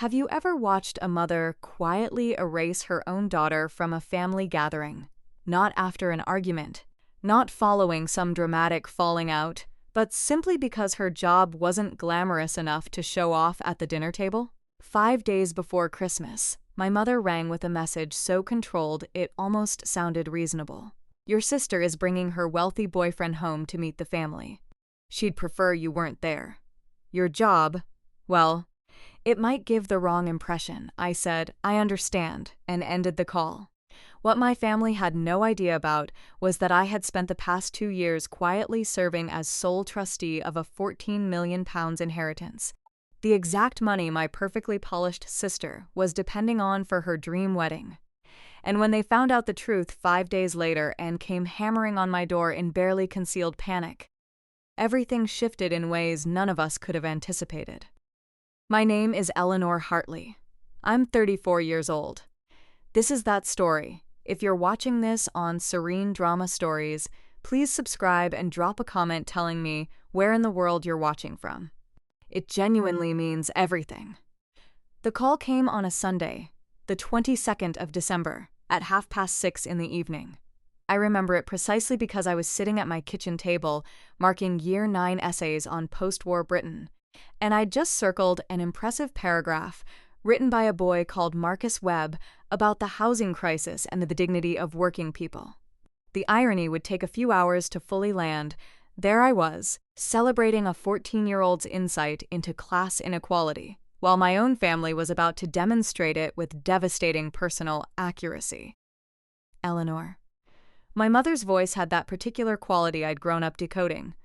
Have you ever watched a mother quietly erase her own daughter from a family gathering? Not after an argument, not following some dramatic falling out, but simply because her job wasn't glamorous enough to show off at the dinner table? 5 days before Christmas, my mother rang with a message so controlled it almost sounded reasonable. Your sister is bringing her wealthy boyfriend home to meet the family. She'd prefer you weren't there. Your job, well, it might give the wrong impression. I said, I understand, and ended the call. What my family had no idea about was that I had spent the past 2 years quietly serving as sole trustee of a £14 million inheritance. The exact money my perfectly polished sister was depending on for her dream wedding. And when they found out the truth 5 days later and came hammering on my door in barely concealed panic, everything shifted in ways none of us could have anticipated. My name is Eleanor Hartley. I'm 34 years old. This is that story. If you're watching this on Serene Drama Stories, please subscribe and drop a comment telling me where in the world you're watching from. It genuinely means everything. The call came on a Sunday, the 22nd of December, at 6:30 in the evening. I remember it precisely because I was sitting at my kitchen table marking Year 9 essays on post-war Britain, and I'd just circled an impressive paragraph written by a boy called Marcus Webb about the housing crisis and the dignity of working people. The irony would take a few hours to fully land. There I was, celebrating a 14-year-old's insight into class inequality, while my own family was about to demonstrate it with devastating personal accuracy. Eleanor. My mother's voice had that particular quality I'd grown up decoding,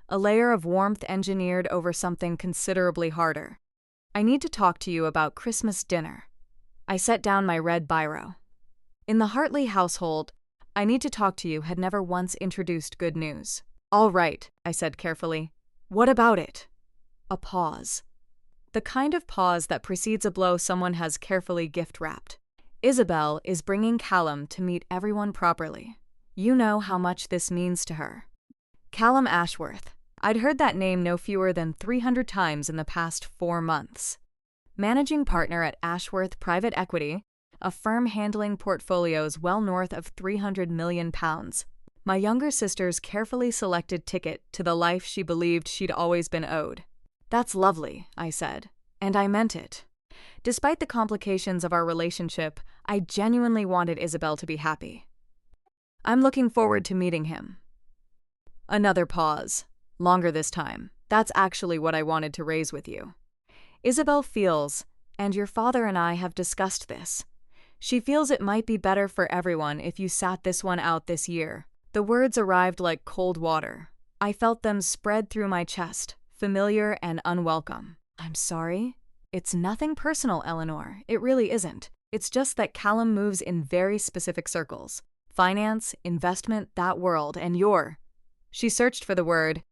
a layer of warmth engineered over something considerably harder. I need to talk to you about Christmas dinner. I set down my red biro. In the Hartley household, I need to talk to you had never once introduced good news. All right, I said carefully. What about it? A pause. The kind of pause that precedes a blow someone has carefully gift-wrapped. Isabelle is bringing Callum to meet everyone properly. You know how much this means to her. Callum Ashworth. I'd heard that name no fewer than 300 times in the past 4 months. Managing partner at Ashworth Private Equity, a firm handling portfolios well north of £300 million. My younger sister's carefully selected ticket to the life she believed she'd always been owed. That's lovely, I said, and I meant it. Despite the complications of our relationship, I genuinely wanted Isabelle to be happy. I'm looking forward to meeting him. Another pause. Longer this time. That's actually what I wanted to raise with you. Isabelle feels, and your father and I have discussed this, she feels it might be better for everyone if you sat this one out this year. The words arrived like cold water. I felt them spread through my chest, familiar and unwelcome. I'm sorry? It's nothing personal, Eleanor. It really isn't. It's just that Callum moves in very specific circles. Finance, investment, that world, and you're. She searched for the word,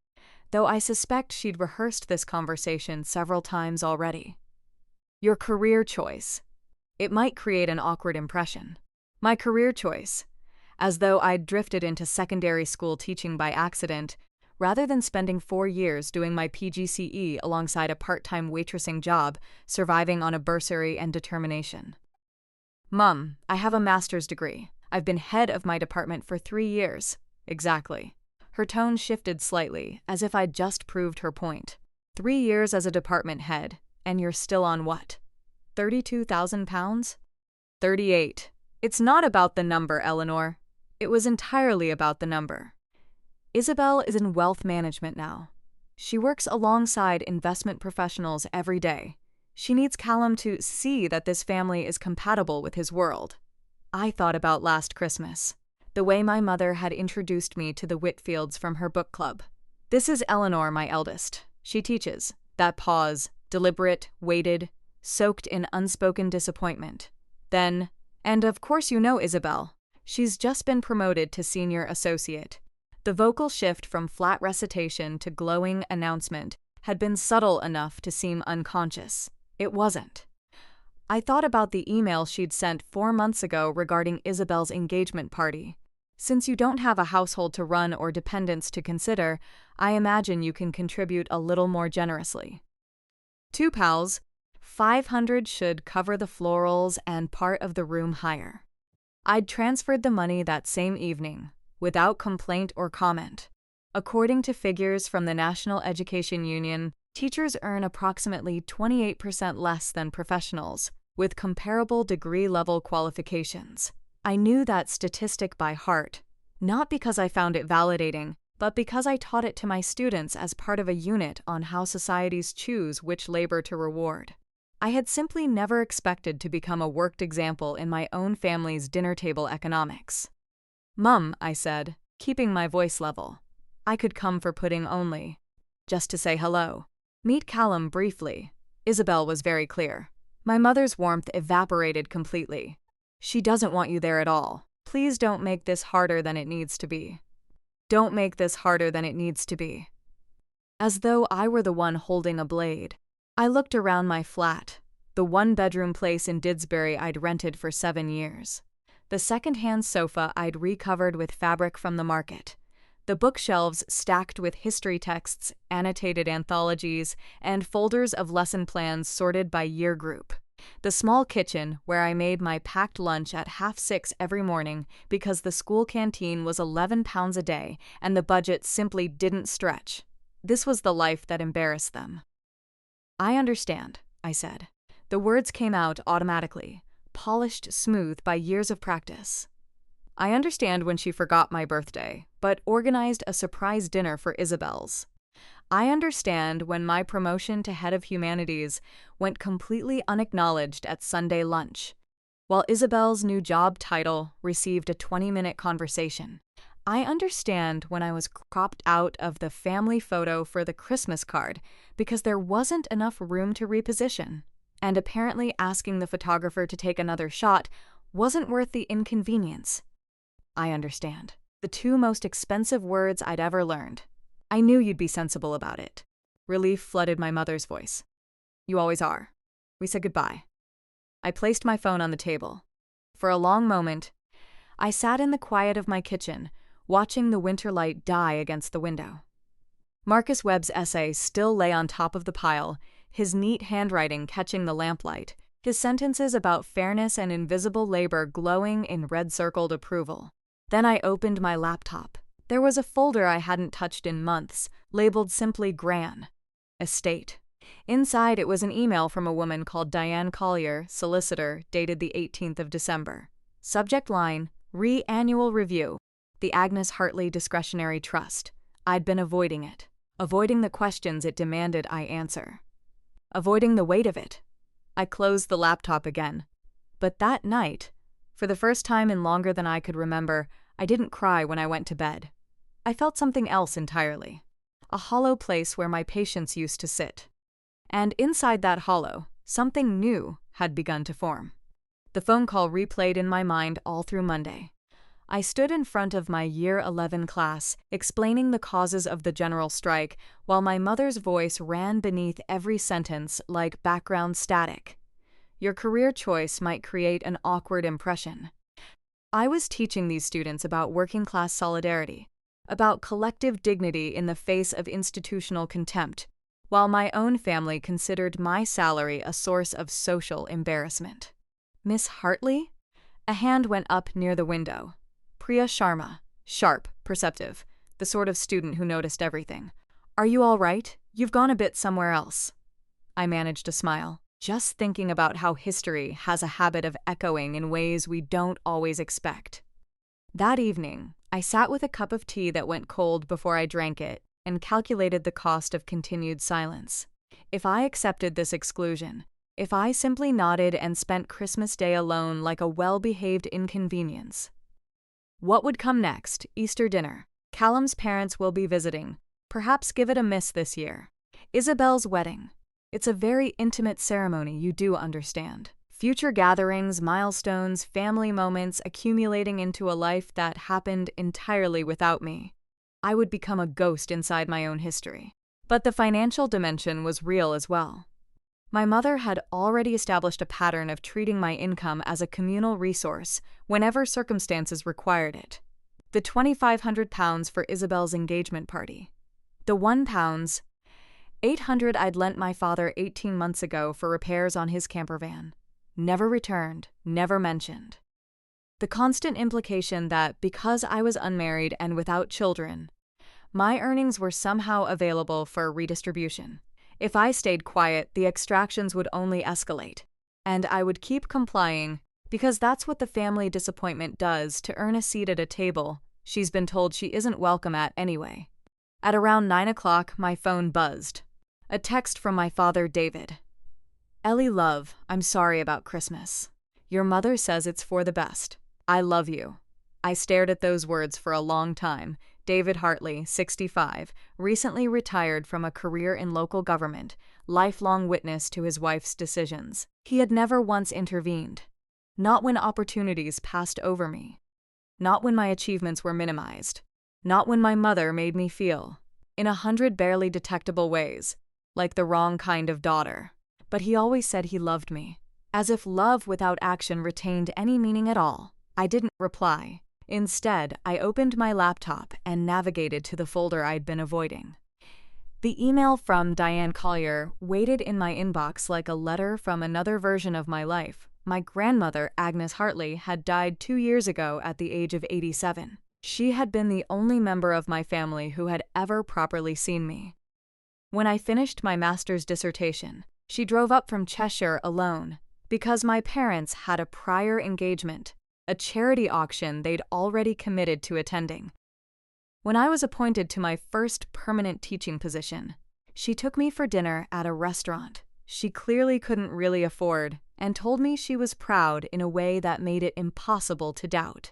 though I suspect she'd rehearsed this conversation several times already. Your career choice. It might create an awkward impression. My career choice. As though I'd drifted into secondary school teaching by accident, rather than spending 4 years doing my PGCE alongside a part-time waitressing job, surviving on a bursary and determination. Mum, I have a master's degree. I've been head of my department for 3 years. Exactly. Her tone shifted slightly, as if I'd just proved her point. 3 years as a department head, and you're still on what? £32,000? 38. It's not about the number, Eleanor. It was entirely about the number. Isabelle is in wealth management now. She works alongside investment professionals every day. She needs Callum to see that this family is compatible with his world. I thought about last Christmas. The way my mother had introduced me to the Whitfields from her book club. This is Eleanor, my eldest. She teaches. That pause, deliberate, weighted, soaked in unspoken disappointment. Then, and of course you know Isabelle. She's just been promoted to senior associate. The vocal shift from flat recitation to glowing announcement had been subtle enough to seem unconscious. It wasn't. I thought about the email she'd sent 4 months ago regarding Isabelle's engagement party. Since you don't have a household to run or dependents to consider, I imagine you can contribute a little more generously. 2 pals, $500 should cover the florals and part of the room hire. I'd transferred the money that same evening, without complaint or comment. According to figures from the National Education Union, teachers earn approximately 28% less than professionals, with comparable degree-level qualifications. I knew that statistic by heart, not because I found it validating, but because I taught it to my students as part of a unit on how societies choose which labor to reward. I had simply never expected to become a worked example in my own family's dinner table economics. "Mum," I said, keeping my voice level. I could come for pudding only. Just to say hello. Meet Callum briefly. Isabelle was very clear. My mother's warmth evaporated completely. "She doesn't want you there at all. Please don't make this harder than it needs to be. Don't make this harder than it needs to be." As though I were the one holding a blade. I looked around my flat, the one-bedroom place in Didsbury I'd rented for 7 years. The second-hand sofa I'd recovered with fabric from the market. The bookshelves stacked with history texts, annotated anthologies, and folders of lesson plans sorted by year group. The small kitchen where I made my packed lunch at 6:30 every morning because the school canteen was £11 a day and the budget simply didn't stretch. This was the life that embarrassed them. "I understand," I said. The words came out automatically, polished smooth by years of practice. I understand when she forgot my birthday, but organized a surprise dinner for Isabelle's. I understand when my promotion to head of humanities went completely unacknowledged at Sunday lunch, while Isabelle's new job title received a 20-minute conversation. I understand when I was cropped out of the family photo for the Christmas card because there wasn't enough room to reposition, and apparently asking the photographer to take another shot wasn't worth the inconvenience. I understand. The 2 most expensive words I'd ever learned. "I knew you'd be sensible about it." Relief flooded my mother's voice. "You always are." We said goodbye. I placed my phone on the table. For a long moment, I sat in the quiet of my kitchen, watching the winter light die against the window. Marcus Webb's essay still lay on top of the pile, his neat handwriting catching the lamplight, his sentences about fairness and invisible labor glowing in red-circled approval. Then I opened my laptop. There was a folder I hadn't touched in months, labeled simply Gran. Estate. Inside it was an email from a woman called Diane Collier, solicitor, dated the 18th of December. Subject line, Re-annual review. The Agnes Hartley Discretionary Trust. I'd been avoiding it. Avoiding the questions it demanded I answer. Avoiding the weight of it. I closed the laptop again. But that night, for the first time in longer than I could remember, I didn't cry when I went to bed. I felt something else entirely. A hollow place where my patients used to sit. And inside that hollow, something new had begun to form. The phone call replayed in my mind all through Monday. I stood in front of my Year 11 class, explaining the causes of the general strike, while my mother's voice ran beneath every sentence like background static. Your career choice might create an awkward impression. I was teaching these students about working-class solidarity, about collective dignity in the face of institutional contempt, while my own family considered my salary a source of social embarrassment. "Miss Hartley?" A hand went up near the window. Priya Sharma, sharp, perceptive, the sort of student who noticed everything. "Are you all right? You've gone a bit somewhere else." I managed to smile, just thinking about how history has a habit of echoing in ways we don't always expect. That evening, I sat with a cup of tea that went cold before I drank it and calculated the cost of continued silence. If I accepted this exclusion, if I simply nodded and spent Christmas Day alone like a well-behaved inconvenience, what would come next? Easter dinner. Callum's parents will be visiting. Perhaps give it a miss this year. Isabelle's wedding. It's a very intimate ceremony, you do understand. Future gatherings, milestones, family moments accumulating into a life that happened entirely without me. I would become a ghost inside my own history. But the financial dimension was real as well. My mother had already established a pattern of treating my income as a communal resource whenever circumstances required it. The £2,500 for Isabelle's engagement party. The £1, $800 I'd lent my father 18 months ago for repairs on his camper van. Never returned, never mentioned. The constant implication that because I was unmarried and without children, my earnings were somehow available for redistribution. If I stayed quiet, the extractions would only escalate, and I would keep complying because that's what the family disappointment does to earn a seat at a table she's been told she isn't welcome at anyway. At around 9 o'clock, my phone buzzed. A text from my father, David. Ellie, love, I'm sorry about Christmas. Your mother says it's for the best. I love you. I stared at those words for a long time. David Hartley, 65, recently retired from a career in local government, lifelong witness to his wife's decisions. He had never once intervened. Not when opportunities passed over me. Not when my achievements were minimized. Not when my mother made me feel, in 100 barely detectable ways, like the wrong kind of daughter. But he always said he loved me, as if love without action retained any meaning at all. I didn't reply. Instead, I opened my laptop and navigated to the folder I'd been avoiding. The email from Diane Collier waited in my inbox like a letter from another version of my life. My grandmother, Agnes Hartley, had died 2 years ago at the age of 87. She had been the only member of my family who had ever properly seen me. When I finished my master's dissertation, she drove up from Cheshire alone because my parents had a prior engagement, a charity auction they'd already committed to attending. When I was appointed to my first permanent teaching position, she took me for dinner at a restaurant she clearly couldn't really afford and told me she was proud in a way that made it impossible to doubt.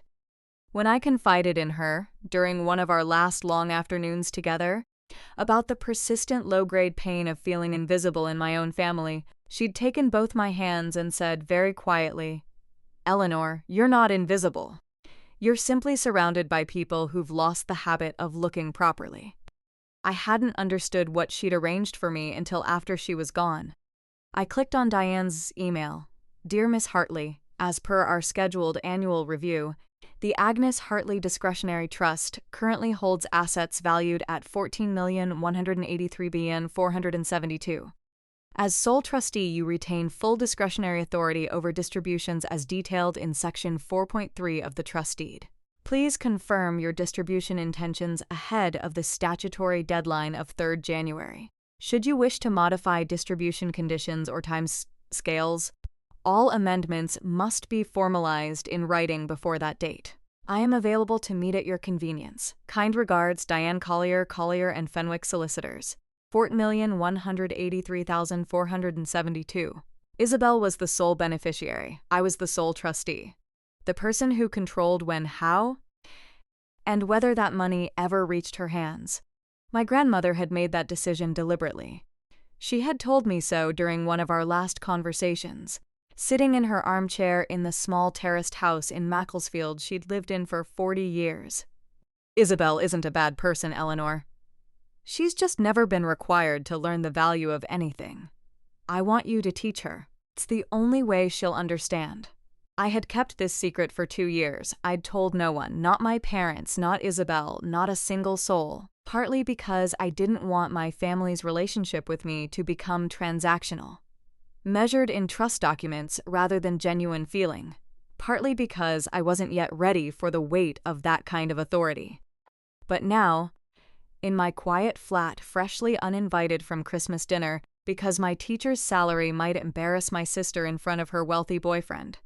When I confided in her, during one of our last long afternoons together, about the persistent low-grade pain of feeling invisible in my own family, she'd taken both my hands and said very quietly, Eleanor, you're not invisible. You're simply surrounded by people who've lost the habit of looking properly. I hadn't understood what she'd arranged for me until after she was gone. I clicked on Diane's email. Dear Miss Hartley, as per our scheduled annual review, the Agnes Hartley Discretionary Trust currently holds assets valued at $14,183,472. As sole trustee, you retain full discretionary authority over distributions as detailed in Section 4.3 of the Trust Deed. Please confirm your distribution intentions ahead of the statutory deadline of 3rd January. Should you wish to modify distribution conditions or time scales, all amendments must be formalized in writing before that date. I am available to meet at your convenience. Kind regards, Diane Collier, Collier and Fenwick Solicitors. $4,183,472. Isabelle was the sole beneficiary. I was the sole trustee. The person who controlled when, how, and whether that money ever reached her hands. My grandmother had made that decision deliberately. She had told me so during one of our last conversations, sitting in her armchair in the small terraced house in Macclesfield she'd lived in for 40 years. Isabelle isn't a bad person, Eleanor. She's just never been required to learn the value of anything. I want you to teach her. It's the only way she'll understand. I had kept this secret for 2 years. I'd told no one, not my parents, not Isabelle, not a single soul. Partly because I didn't want my family's relationship with me to become transactional, measured in trust documents rather than genuine feeling. Partly because I wasn't yet ready for the weight of that kind of authority. But now, in my quiet flat, freshly uninvited from Christmas dinner, because my teacher's salary might embarrass my sister in front of her wealthy boyfriend,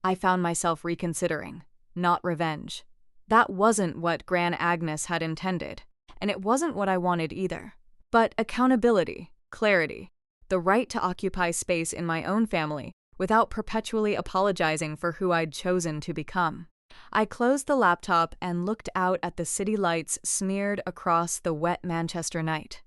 I found myself reconsidering, not revenge. That wasn't what Gran Agnes had intended, and it wasn't what I wanted either. But accountability, clarity, the right to occupy space in my own family without perpetually apologizing for who I'd chosen to become. I closed the laptop and looked out at the city lights smeared across the wet Manchester night.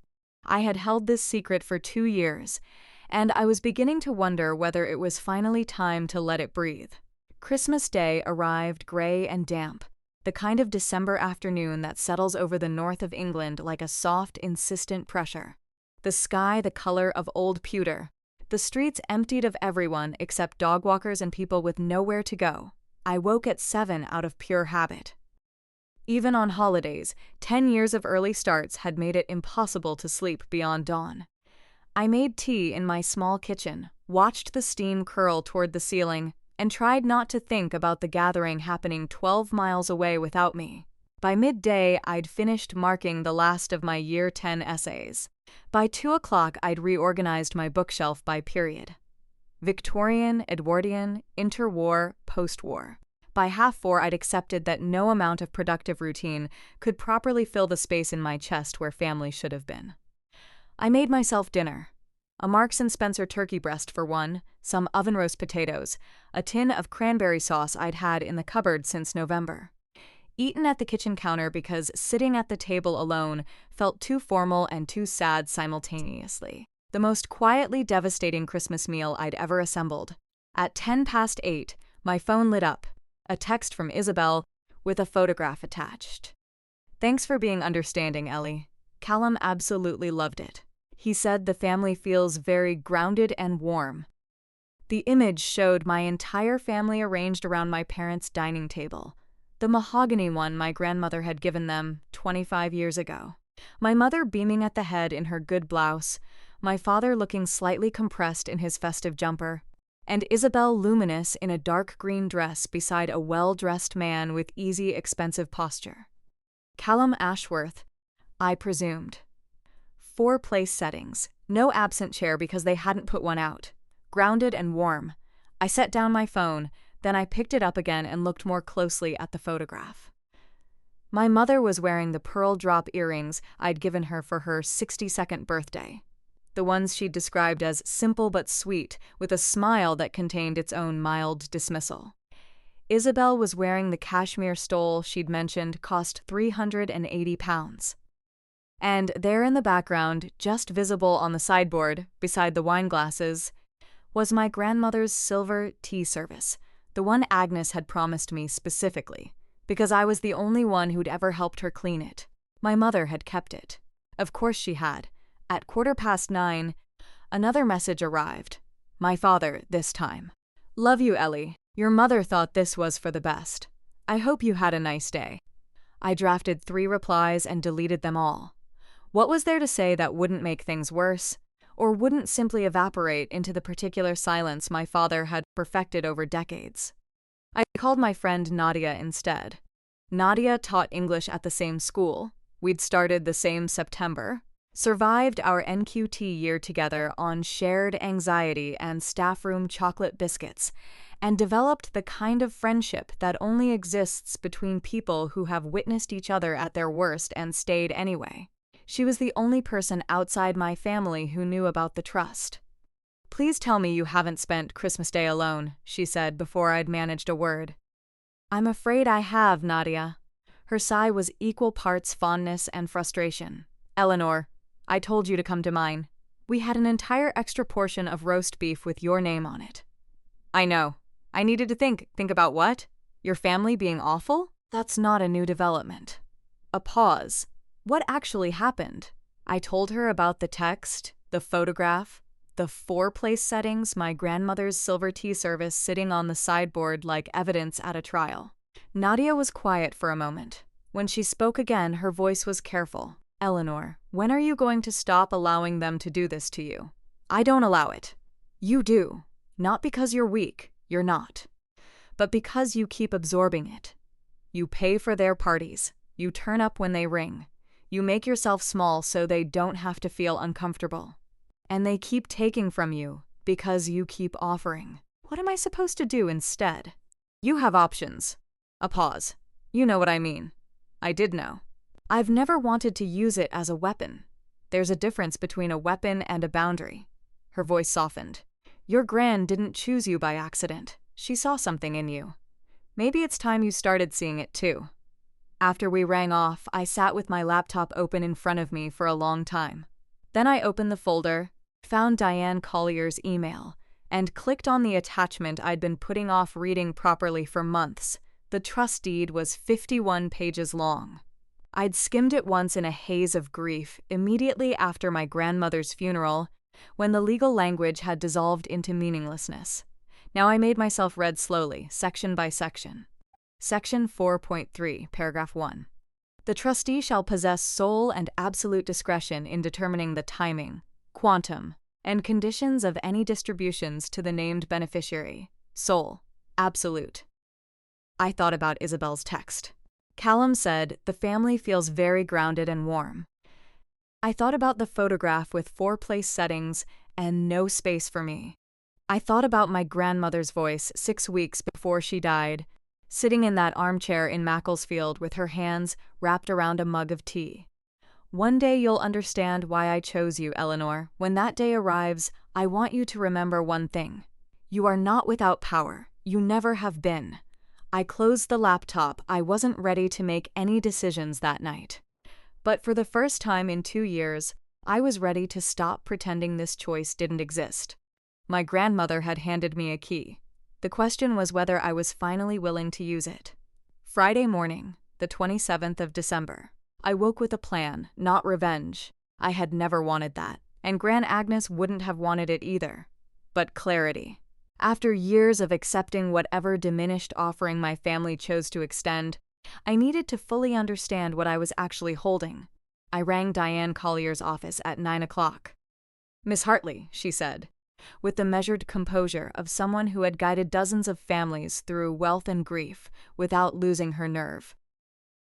I had held this secret for 2 years, and I was beginning to wonder whether it was finally time to let it breathe. Christmas Day arrived gray and damp, the kind of December afternoon that settles over the north of England like a soft, insistent pressure. The sky the color of old pewter, the streets emptied of everyone except dog walkers and people with nowhere to go. I woke at 7 out of pure habit. Even on holidays, 10 years of early starts had made it impossible to sleep beyond dawn. I made tea in my small kitchen, watched the steam curl toward the ceiling, and tried not to think about the gathering happening 12 miles away without me. By midday, I'd finished marking the last of my Year 10 essays. By 2 o'clock, I'd reorganized my bookshelf by period. Victorian, Edwardian, interwar, postwar. By 3:30, I'd accepted that no amount of productive routine could properly fill the space in my chest where family should have been. I made myself dinner. A Marks & Spencer turkey breast for one, some oven roast potatoes, a tin of cranberry sauce I'd had in the cupboard since November. Eaten at the kitchen counter because sitting at the table alone felt too formal and too sad simultaneously. The most quietly devastating Christmas meal I'd ever assembled. At 8:10, my phone lit up. A text from Isabelle with a photograph attached. "Thanks for being understanding, Ellie. Callum absolutely loved it. He said the family feels very grounded and warm." The image showed my entire family arranged around my parents' dining table, the mahogany one my grandmother had given them 25 years ago. My mother beaming at the head in her good blouse, my father looking slightly compressed in his festive jumper, and Isabelle luminous in a dark green dress beside a well-dressed man with easy, expensive posture. Callum Ashworth, I presumed. 4 place settings, no absent chair because they hadn't put one out. Grounded and warm. I set down my phone, then I picked it up again and looked more closely at the photograph. My mother was wearing the pearl drop earrings I'd given her for her 62nd birthday. The ones she'd described as simple but sweet, with a smile that contained its own mild dismissal. Isabelle was wearing the cashmere stole she'd mentioned cost £380. And there in the background, just visible on the sideboard, beside the wine glasses, was my grandmother's silver tea service, the one Agnes had promised me specifically, because I was the only one who'd ever helped her clean it. My mother had kept it. Of course she had. At 9:15, another message arrived. My father, this time. "Love you, Ellie. Your mother thought this was for the best. I hope you had a nice day." I drafted 3 replies and deleted them all. What was there to say that wouldn't make things worse, or wouldn't simply evaporate into the particular silence my father had perfected over decades? I called my friend Nadia instead. Nadia taught English at the same school. We'd started the same September, survived our NQT year together on shared anxiety and staff room chocolate biscuits, and developed the kind of friendship that only exists between people who have witnessed each other at their worst and stayed anyway. She was the only person outside my family who knew about the trust. "Please tell me you haven't spent Christmas Day alone," she said before I'd managed a word. "I'm afraid I have, Nadia." Her sigh was equal parts fondness and frustration. "Eleanor, I told you to come to mine. We had an entire extra portion of roast beef with your name on it." "I know. I needed to think about what? Your family being awful? That's not a new development." A pause. What actually happened? I told her about the text, the photograph, the 4 place settings, my grandmother's silver tea service sitting on the sideboard like evidence at a trial. Nadia was quiet for a moment. When she spoke again, her voice was careful. "Eleanor, when are you going to stop allowing them to do this to you?" "I don't allow it." "You do. Not because you're weak, you're not. But because you keep absorbing it. You pay for their parties. You turn up when they ring. You make yourself small so they don't have to feel uncomfortable. And they keep taking from you because you keep offering. What am I supposed to do instead?" "You have options." A pause. "You know what I mean." I did know. "I've never wanted to use it as a weapon. There's a difference between a weapon and a boundary." Her voice softened. "Your gran didn't choose you by accident. She saw something in you. Maybe it's time you started seeing it too." After we rang off, I sat with my laptop open in front of me for a long time. Then I opened the folder, found Diane Collier's email, and clicked on the attachment I'd been putting off reading properly for months. The trust deed was 51 pages long. I'd skimmed it once in a haze of grief immediately after my grandmother's funeral, when the legal language had dissolved into meaninglessness. Now I made myself read slowly, section by section. Section 4.3, paragraph 1. The trustee shall possess sole and absolute discretion in determining the timing, quantum, and conditions of any distributions to the named beneficiary. Sole. Absolute. I thought about Isabelle's text. Callum said, "The family feels very grounded and warm." I thought about the photograph with 4-place settings and no space for me. I thought about my grandmother's voice 6 weeks before she died, sitting in that armchair in Macclesfield with her hands wrapped around a mug of tea. "One day you'll understand why I chose you, Eleanor. When that day arrives, I want you to remember one thing. You are not without power. You never have been." I closed the laptop. I wasn't ready to make any decisions that night. But for the first time in 2 years, I was ready to stop pretending this choice didn't exist. My grandmother had handed me a key. The question was whether I was finally willing to use it. Friday morning, the 27th of December. I woke with a plan, not revenge. I had never wanted that, and Gran Agnes wouldn't have wanted it either. But clarity. After years of accepting whatever diminished offering my family chose to extend, I needed to fully understand what I was actually holding. I rang Diane Collier's office at 9 o'clock. "Miss Hartley," she said, with the measured composure of someone who had guided dozens of families through wealth and grief without losing her nerve.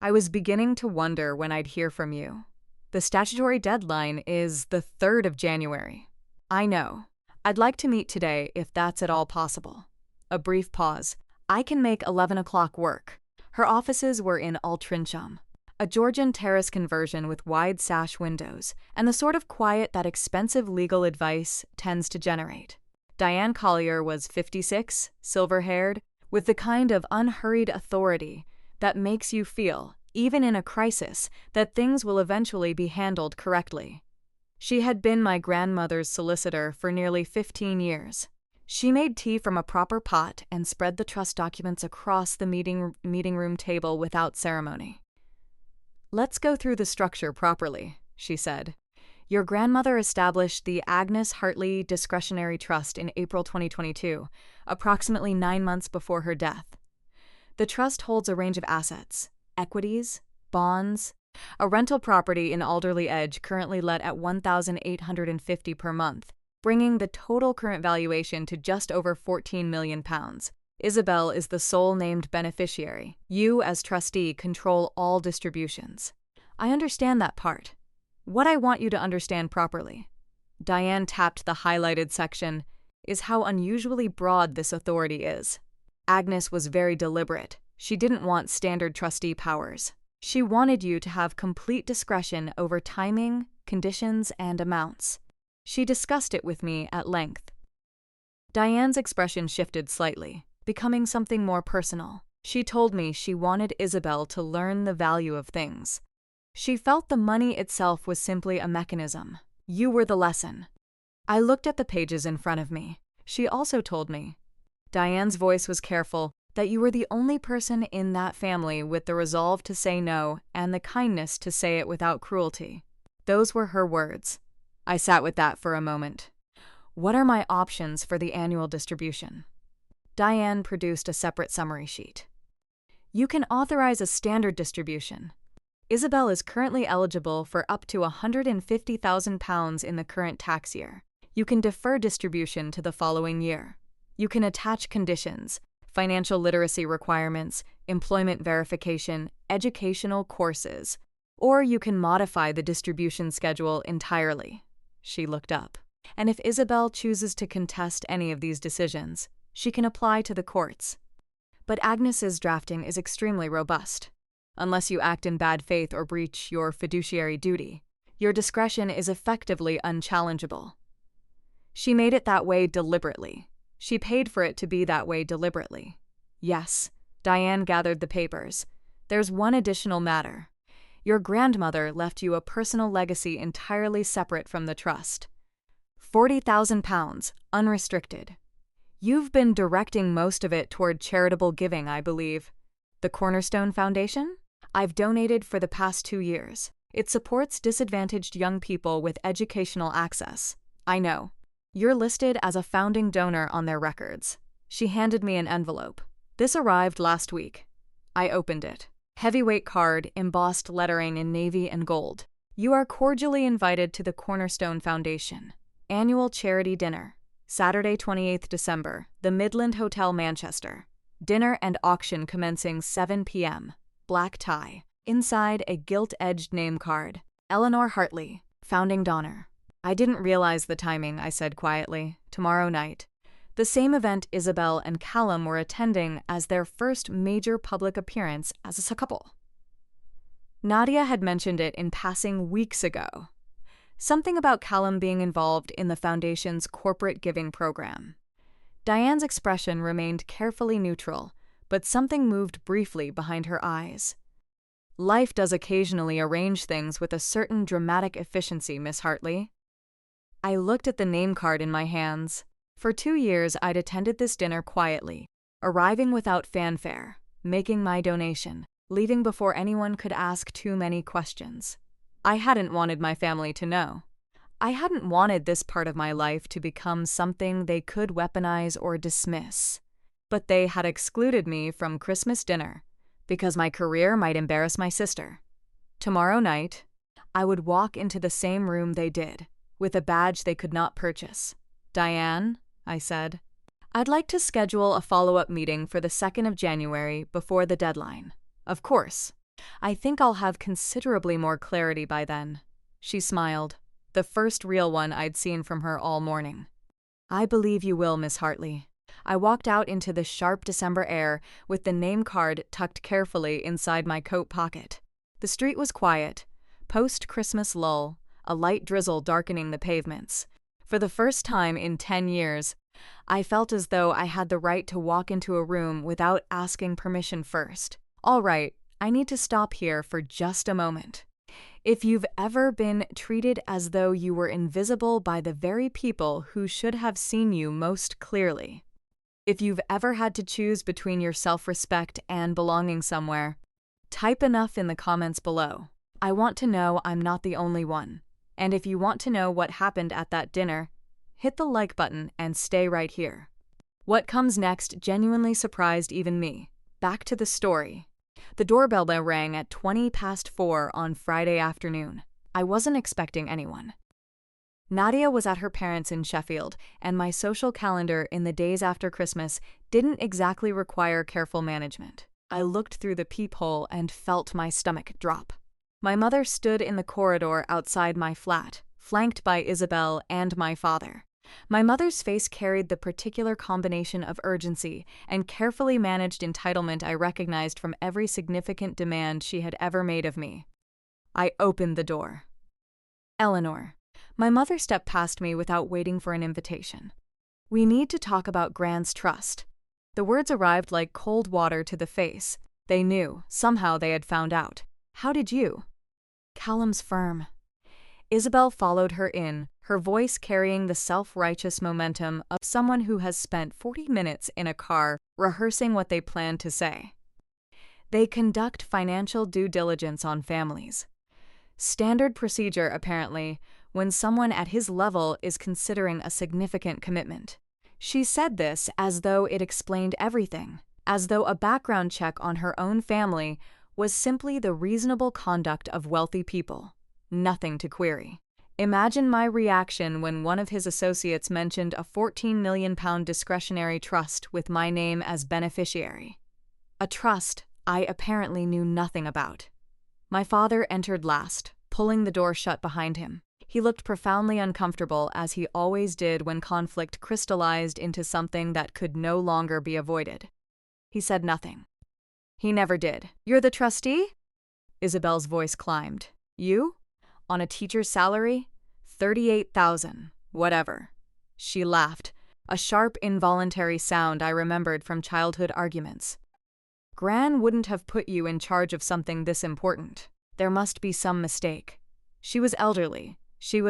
"I was beginning to wonder when I'd hear from you. The statutory deadline is the 3rd of January. I know. I'd like to meet today if that's at all possible." A brief pause. "I can make 11 o'clock work." Her offices were in Altrincham, a Georgian terrace conversion with wide sash windows, and the sort of quiet that expensive legal advice tends to generate. Diane Collier was 56, silver-haired, with the kind of unhurried authority that makes you feel, even in a crisis, that things will eventually be handled correctly. She had been my grandmother's solicitor for nearly 15 years. She made tea from a proper pot and spread the trust documents across the meeting room table without ceremony. "Let's go through the structure properly," she said. "Your grandmother established the Agnes Hartley Discretionary Trust in April 2022, approximately 9 months before her death. The trust holds a range of assets, equities, bonds, a rental property in Alderley Edge currently let at $1,850 per month, bringing the total current valuation to just over £14 million. Isabelle is the sole named beneficiary. You, as trustee, control all distributions." "I understand that part. What I want you to understand properly," Diane tapped the highlighted section, "is how unusually broad this authority is. Agnes was very deliberate. She didn't want standard trustee powers. She wanted you to have complete discretion over timing, conditions, and amounts. She discussed it with me at length." Diane's expression shifted slightly, becoming something more personal. She told me she wanted Isabelle to learn the value of things. She felt the money itself was simply a mechanism. You were the lesson. I looked at the pages in front of me. She also told me, Diane's voice was careful, that you were the only person in that family with the resolve to say no and the kindness to say it without cruelty. Those were her words. I sat with that for a moment. What are my options for the annual distribution? Diane produced a separate summary sheet. You can authorize a standard distribution. Isabelle is currently eligible for up to £150,000 in the current tax year. You can defer distribution to the following year. You can attach conditions, financial literacy requirements, employment verification, educational courses, or you can modify the distribution schedule entirely. She looked up. And if Isabelle chooses to contest any of these decisions, she can apply to the courts. But Agnes's drafting is extremely robust. Unless you act in bad faith or breach your fiduciary duty, your discretion is effectively unchallengeable. She made it that way deliberately. She paid for it to be that way deliberately. Yes, Diane gathered the papers. There's one additional matter. Your grandmother left you a personal legacy entirely separate from the trust. £40,000, unrestricted. You've been directing most of it toward charitable giving, I believe. The Cornerstone Foundation? I've donated for the past 2 years. It supports disadvantaged young people with educational access. I know. You're listed as a founding donor on their records. She handed me an envelope. This arrived last week. I opened it. Heavyweight card, embossed lettering in navy and gold. You are cordially invited to the Cornerstone Foundation. Annual charity dinner. Saturday, 28th December, the Midland Hotel, Manchester. Dinner and auction commencing 7 p.m. Black tie. Inside, a gilt-edged name card. Eleanor Hartley, founding donor. I didn't realize the timing, I said quietly. Tomorrow night. The same event Isabelle and Callum were attending as their first major public appearance as a couple. Nadia had mentioned it in passing weeks ago. Something about Callum being involved in the foundation's corporate giving program. Diane's expression remained carefully neutral, but something moved briefly behind her eyes. Life does occasionally arrange things with a certain dramatic efficiency, Miss Hartley. I looked at the name card in my hands. For 2 years, I'd attended this dinner quietly, arriving without fanfare, making my donation, leaving before anyone could ask too many questions. I hadn't wanted my family to know. I hadn't wanted this part of my life to become something they could weaponize or dismiss. But they had excluded me from Christmas dinner because my career might embarrass my sister. Tomorrow night, I would walk into the same room they did, with a badge they could not purchase. Diane, I said, I'd like to schedule a follow-up meeting for the 2nd of January before the deadline. Of course. I think I'll have considerably more clarity by then. She smiled, the first real one I'd seen from her all morning. I believe you will, Miss Hartley. I walked out into the sharp December air with the name card tucked carefully inside my coat pocket. The street was quiet, post-Christmas lull, a light drizzle darkening the pavements. For the first time in 10 years, I felt as though I had the right to walk into a room without asking permission first. All right, I need to stop here for just a moment. If you've ever been treated as though you were invisible by the very people who should have seen you most clearly, if you've ever had to choose between your self-respect and belonging somewhere, type enough in the comments below. I want to know I'm not the only one. And if you want to know what happened at that dinner, hit the like button and stay right here. What comes next genuinely surprised even me. Back to the story. The doorbell rang at 4:20 on Friday afternoon. I wasn't expecting anyone. Nadia was at her parents' in Sheffield, and my social calendar in the days after Christmas didn't exactly require careful management. I looked through the peephole and felt my stomach drop. My mother stood in the corridor outside my flat, flanked by Isabelle and my father. My mother's face carried the particular combination of urgency and carefully managed entitlement I recognized from every significant demand she had ever made of me. I opened the door. Eleanor. My mother stepped past me without waiting for an invitation. We need to talk about Grand's trust. The words arrived like cold water to the face. They knew. Somehow they had found out. How did you? Callum's firm. Isabelle followed her in, her voice carrying the self-righteous momentum of someone who has spent 40 minutes in a car rehearsing what they plan to say. They conduct financial due diligence on families. Standard procedure, apparently, when someone at his level is considering a significant commitment. She said this as though it explained everything, as though a background check on her own family was simply the reasonable conduct of wealthy people. Nothing to query. Imagine my reaction when one of his associates mentioned a £14 million discretionary trust with my name as beneficiary. A trust I apparently knew nothing about. My father entered last, pulling the door shut behind him. He looked profoundly uncomfortable, as he always did when conflict crystallized into something that could no longer be avoided. He said nothing. He never did. You're the trustee? Isabelle's voice climbed. You? On a teacher's salary? 38,000. Whatever. She laughed, a sharp, involuntary sound I remembered from childhood arguments. Gran wouldn't have put you in charge of something this important. There must be some mistake. She was elderly. She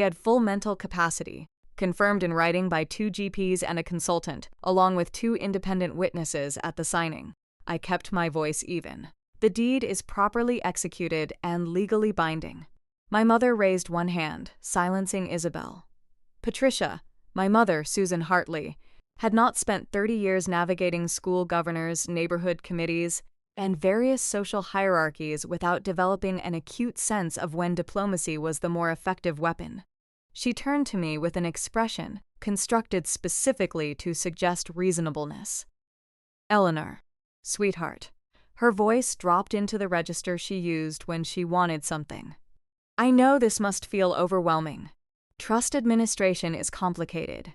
had full mental capacity, confirmed in writing by 2 GPs and a consultant, along with 2 independent witnesses at the signing. I kept my voice even. The deed is properly executed and legally binding. My mother raised one hand, silencing Isabelle. Patricia, my mother, Susan Hartley, had not spent 30 years navigating school governors, neighborhood committees, and various social hierarchies without developing an acute sense of when diplomacy was the more effective weapon. She turned to me with an expression constructed specifically to suggest reasonableness. Eleanor, sweetheart. Her voice dropped into the register she used when she wanted something. I know this must feel overwhelming. Trust administration is complicated.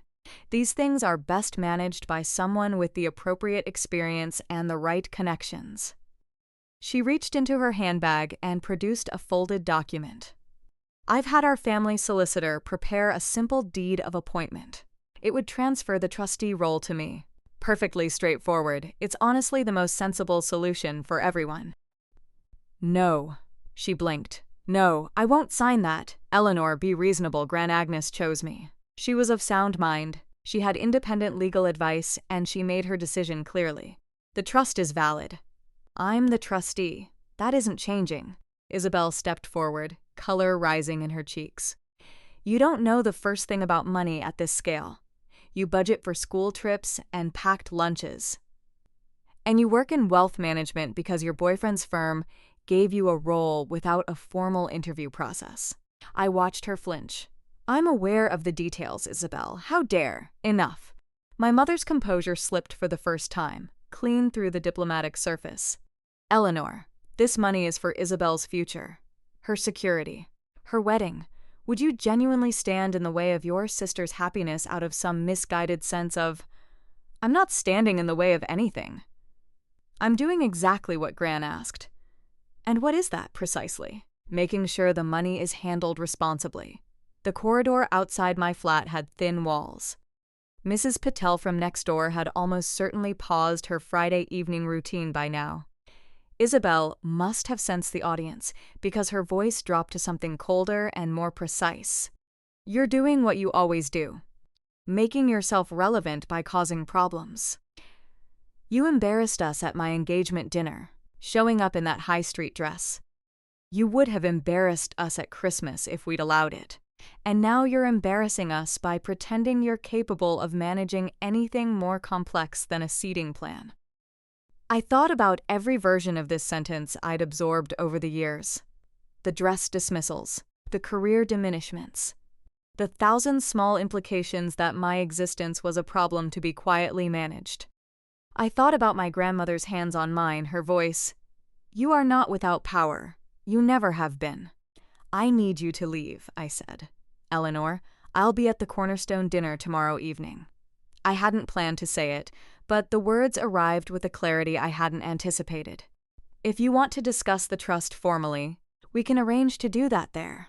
These things are best managed by someone with the appropriate experience and the right connections. She reached into her handbag and produced a folded document. I've had our family solicitor prepare a simple deed of appointment. It would transfer the trustee role to me. Perfectly straightforward. It's honestly the most sensible solution for everyone. No, she blinked. No, I won't sign that. Eleanor, be reasonable. Gran Agnes chose me. She was of sound mind. She had independent legal advice, and she made her decision clearly. The trust is valid. I'm the trustee. That isn't changing. Isabelle stepped forward, color rising in her cheeks. You don't know the first thing about money at this scale. You budget for school trips and packed lunches. And you work in wealth management because your boyfriend's firm gave you a role without a formal interview process. I watched her flinch. I'm aware of the details, Isabelle. How dare? Enough. My mother's composure slipped for the first time, clean through the diplomatic surface. Eleanor, this money is for Isabelle's future, her security, her wedding. Would you genuinely stand in the way of your sister's happiness out of some misguided sense of, I'm not standing in the way of anything. I'm doing exactly what Gran asked. And what is that, precisely? Making sure the money is handled responsibly. The corridor outside my flat had thin walls. Mrs. Patel from next door had almost certainly paused her Friday evening routine by now. Isabelle must have sensed the audience because her voice dropped to something colder and more precise. You're doing what you always do, making yourself relevant by causing problems. You embarrassed us at my engagement dinner, showing up in that high street dress. You would have embarrassed us at Christmas if we'd allowed it. And now you're embarrassing us by pretending you're capable of managing anything more complex than a seating plan. I thought about every version of this sentence I'd absorbed over the years. The dress dismissals, the career diminishments, the thousand small implications that my existence was a problem to be quietly managed. I thought about my grandmother's hands on mine, her voice. You are not without power. You never have been. I need you to leave, I said. Eleanor, I'll be at the Cornerstone dinner tomorrow evening. I hadn't planned to say it, but the words arrived with a clarity I hadn't anticipated. If you want to discuss the trust formally, we can arrange to do that there.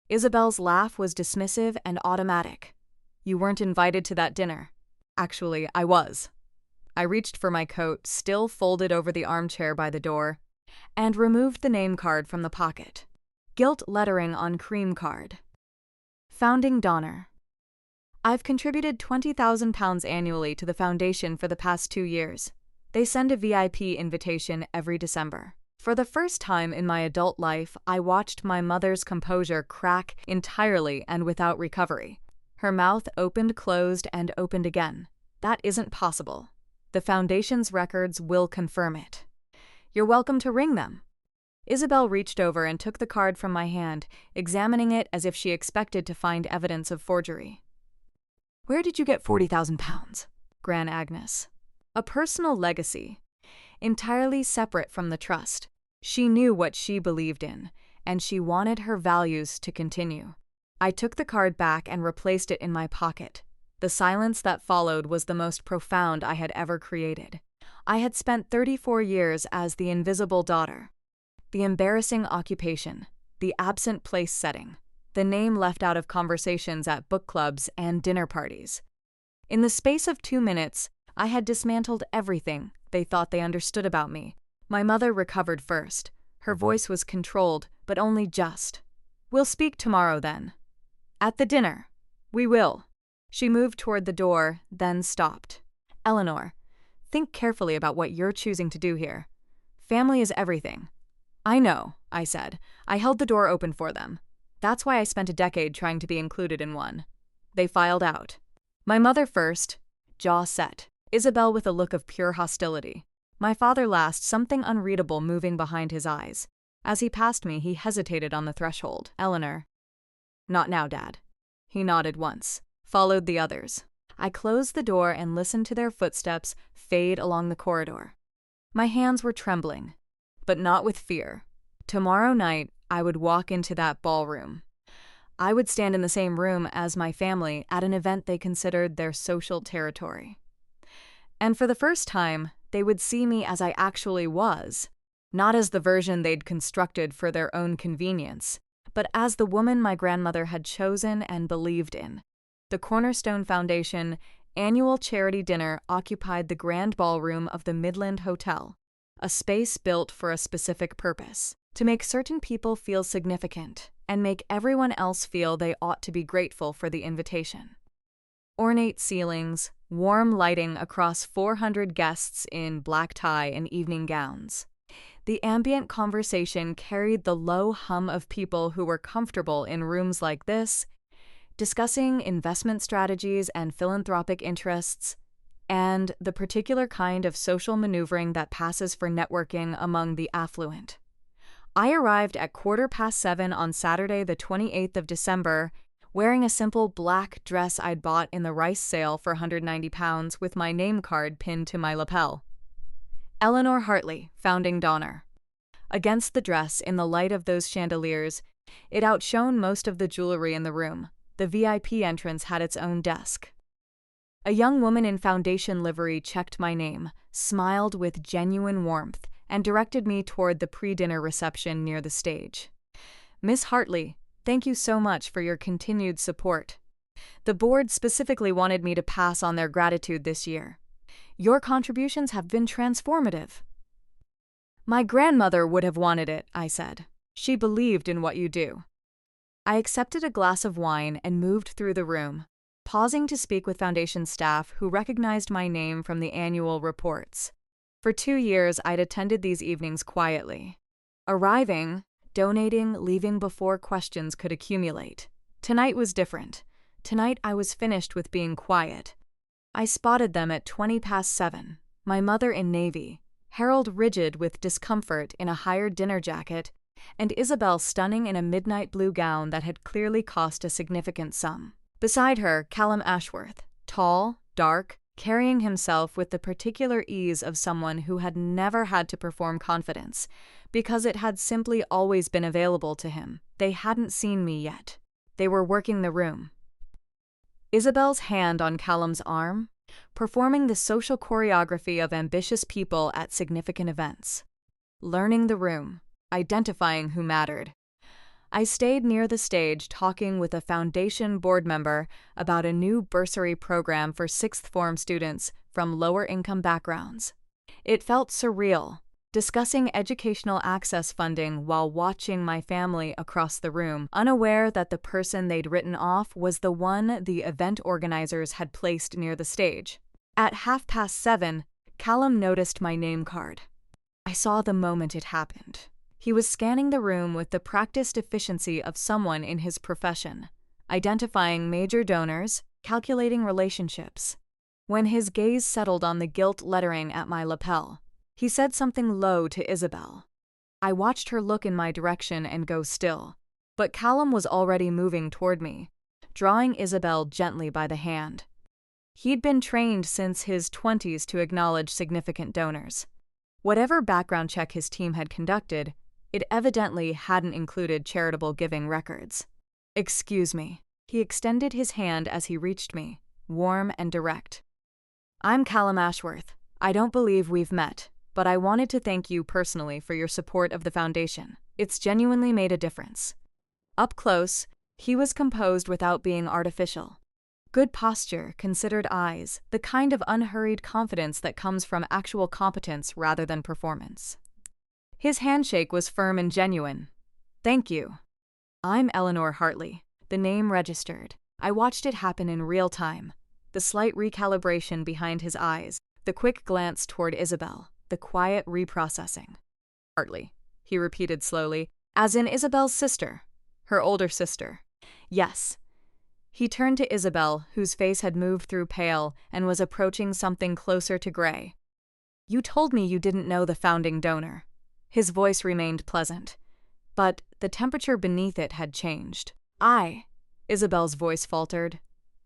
Isabelle's laugh was dismissive and automatic. You weren't invited to that dinner. Actually, I was. I reached for my coat, still folded over the armchair by the door, and removed the name card from the pocket. Gilt lettering on cream card. Founding donor. I've contributed £20,000 annually to the foundation for the past 2 years. They send a VIP invitation every December. For the first time in my adult life, I watched my mother's composure crack entirely and without recovery. Her mouth opened, closed, and opened again. That isn't possible. The foundation's records will confirm it. You're welcome to ring them. Isabelle reached over and took the card from my hand, examining it as if she expected to find evidence of forgery. Where did you get £40,000? Gran Agnes. A personal legacy, entirely separate from the trust. She knew what she believed in, and she wanted her values to continue. I took the card back and replaced it in my pocket. The silence that followed was the most profound I had ever created. I had spent 34 years as the invisible daughter. The embarrassing occupation, the absent place setting, the name left out of conversations at book clubs and dinner parties. In the space of 2 minutes, I had dismantled everything they thought they understood about me. My mother recovered first. Her voice was controlled, but only just. We'll speak tomorrow then. At the dinner. We will. She moved toward the door, then stopped. Eleanor, think carefully about what you're choosing to do here. Family is everything. I know, I said. I held the door open for them. That's why I spent a decade trying to be included in one. They filed out. My mother first, jaw set. Isabelle with a look of pure hostility. My father last, something unreadable moving behind his eyes. As he passed me, he hesitated on the threshold. Eleanor. Not now, Dad. He nodded once, followed the others. I closed the door and listened to their footsteps fade along the corridor. My hands were trembling, but not with fear. Tomorrow night, I would walk into that ballroom. I would stand in the same room as my family at an event they considered their social territory. And for the first time, they would see me as I actually was, not as the version they'd constructed for their own convenience, but as the woman my grandmother had chosen and believed in. The Cornerstone Foundation annual charity dinner occupied the grand ballroom of the Midland Hotel, a space built for a specific purpose, to make certain people feel significant and make everyone else feel they ought to be grateful for the invitation. Ornate ceilings, warm lighting across 400 guests in black tie and evening gowns. The ambient conversation carried the low hum of people who were comfortable in rooms like this, discussing investment strategies and philanthropic interests, and the particular kind of social maneuvering that passes for networking among the affluent. I arrived at 7:15 on Saturday, the 28th of December, wearing a simple black dress I'd bought in the rice sale for £190 with my name card pinned to my lapel. Eleanor Hartley, founding donor. Against the dress, in the light of those chandeliers, it outshone most of the jewelry in the room. The VIP entrance had its own desk. A young woman in foundation livery checked my name, smiled with genuine warmth, and directed me toward the pre-dinner reception near the stage. Miss Hartley, thank you so much for your continued support. The board specifically wanted me to pass on their gratitude this year. Your contributions have been transformative. My grandmother would have wanted it, I said. She believed in what you do. I accepted a glass of wine and moved through the room, pausing to speak with foundation staff who recognized my name from the annual reports. For 2 years, I'd attended these evenings quietly. Arriving, donating, leaving before questions could accumulate. Tonight was different. Tonight I was finished with being quiet. I spotted them at 7:20, my mother in navy, Harold rigid with discomfort in a hired dinner jacket, and Isabelle stunning in a midnight blue gown that had clearly cost a significant sum. Beside her, Callum Ashworth, tall, dark, carrying himself with the particular ease of someone who had never had to perform confidence, because it had simply always been available to him. They hadn't seen me yet. They were working the room. Isabelle's hand on Callum's arm, performing the social choreography of ambitious people at significant events. Learning the room, identifying who mattered. I stayed near the stage talking with a foundation board member about a new bursary program for sixth form students from lower-income backgrounds. It felt surreal, discussing educational access funding while watching my family across the room, unaware that the person they'd written off was the one the event organizers had placed near the stage. At 7:30, Callum noticed my name card. I saw the moment it happened. He was scanning the room with the practiced efficiency of someone in his profession, identifying major donors, calculating relationships. When his gaze settled on the gilt lettering at my lapel, he said something low to Isabelle. I watched her look in my direction and go still, but Callum was already moving toward me, drawing Isabelle gently by the hand. He'd been trained since his 20s to acknowledge significant donors. Whatever background check his team had conducted, it evidently hadn't included charitable giving records. Excuse me. He extended his hand as he reached me, warm and direct. I'm Callum Ashworth. I don't believe we've met, but I wanted to thank you personally for your support of the foundation. It's genuinely made a difference. Up close, he was composed without being artificial. Good posture, considered eyes, the kind of unhurried confidence that comes from actual competence rather than performance. His handshake was firm and genuine. Thank you. I'm Eleanor Hartley. The name registered. I watched it happen in real time. The slight recalibration behind his eyes, the quick glance toward Isabelle, the quiet reprocessing. Hartley, he repeated slowly, as in Isabelle's sister, her older sister. Yes. He turned to Isabelle, whose face had moved through pale and was approaching something closer to gray. You told me you didn't know the founding donor. His voice remained pleasant, but the temperature beneath it had changed. Isabelle's voice faltered.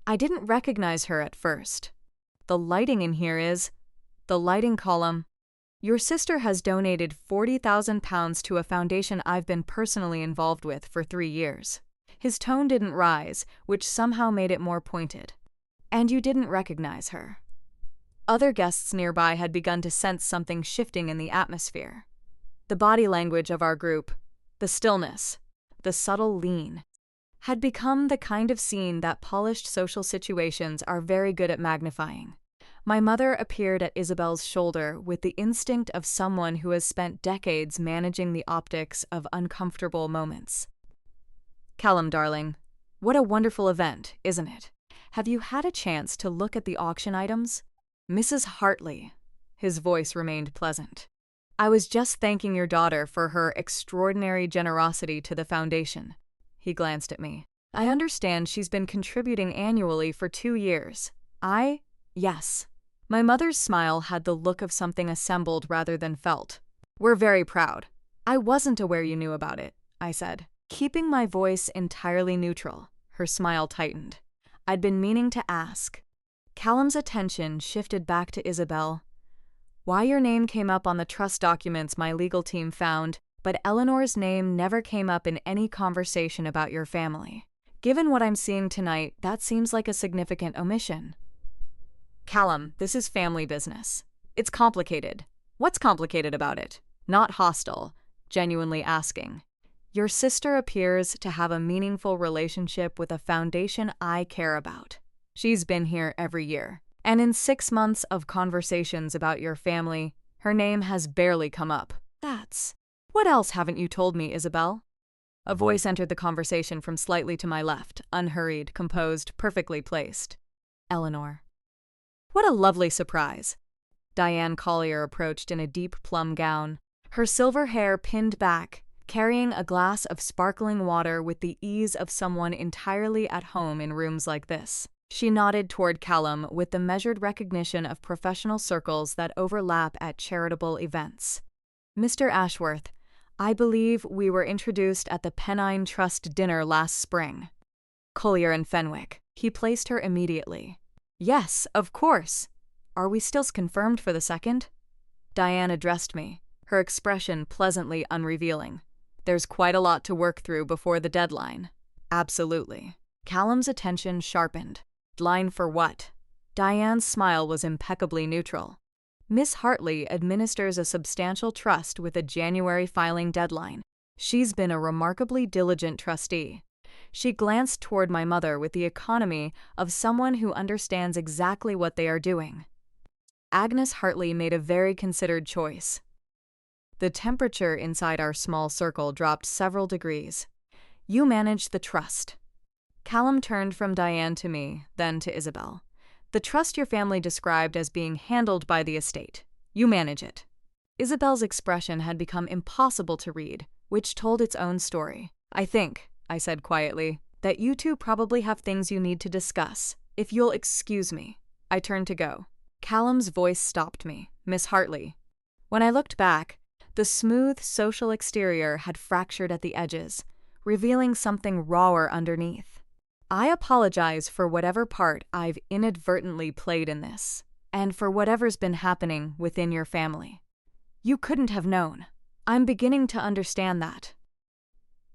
I didn't recognize her at first. The lighting in here is… The lighting column. Your sister has donated £40,000 to a foundation I've been personally involved with for 3 years. His tone didn't rise, which somehow made it more pointed. And you didn't recognize her. Other guests nearby had begun to sense something shifting in the atmosphere. The body language of our group, the stillness, the subtle lean, had become the kind of scene that polished social situations are very good at magnifying. My mother appeared at Isabelle's shoulder with the instinct of someone who has spent decades managing the optics of uncomfortable moments. Callum, darling, what a wonderful event, isn't it? Have you had a chance to look at the auction items? Mrs. Hartley. His voice remained pleasant. I was just thanking your daughter for her extraordinary generosity to the foundation. He glanced at me. I understand she's been contributing annually for 2 years. Yes. My mother's smile had the look of something assembled rather than felt. We're very proud. I wasn't aware you knew about it, I said, keeping my voice entirely neutral. Her smile tightened. I'd been meaning to ask. Callum's attention shifted back to Isabelle. Why your name came up on the trust documents my legal team found, but Eleanor's name never came up in any conversation about your family. Given what I'm seeing tonight, that seems like a significant omission. Callum, this is family business. It's complicated. What's complicated about it? Not hostile, genuinely asking. Your sister appears to have a meaningful relationship with a foundation I care about. She's been here every year. And in 6 months of conversations about your family, her name has barely come up. What else haven't you told me, Isabelle? A voice entered the conversation from slightly to my left, unhurried, composed, perfectly placed. Eleanor. What a lovely surprise. Diane Collier approached in a deep plum gown, her silver hair pinned back, carrying a glass of sparkling water with the ease of someone entirely at home in rooms like this. She nodded toward Callum with the measured recognition of professional circles that overlap at charitable events. Mr. Ashworth, I believe we were introduced at the Pennine Trust dinner last spring. Collier and Fenwick. He placed her immediately. Yes, of course. Are we still confirmed for the 2nd? Diane addressed me, her expression pleasantly unrevealing. There's quite a lot to work through before the deadline. Absolutely. Callum's attention sharpened. Deadline for what? Diane's smile was impeccably neutral. Miss Hartley administers a substantial trust with a January filing deadline. She's been a remarkably diligent trustee. She glanced toward my mother with the economy of someone who understands exactly what they are doing. Agnes Hartley made a very considered choice. The temperature inside our small circle dropped several degrees. You manage the trust. Callum turned from Diane to me, then to Isabelle. The trust your family described as being handled by the estate. You manage it. Isabelle's expression had become impossible to read, which told its own story. I think, I said quietly, that you two probably have things you need to discuss. If you'll excuse me. I turned to go. Callum's voice stopped me. Miss Hartley. When I looked back, the smooth social exterior had fractured at the edges, revealing something rawer underneath. I apologize for whatever part I've inadvertently played in this, and for whatever's been happening within your family. You couldn't have known. I'm beginning to understand that.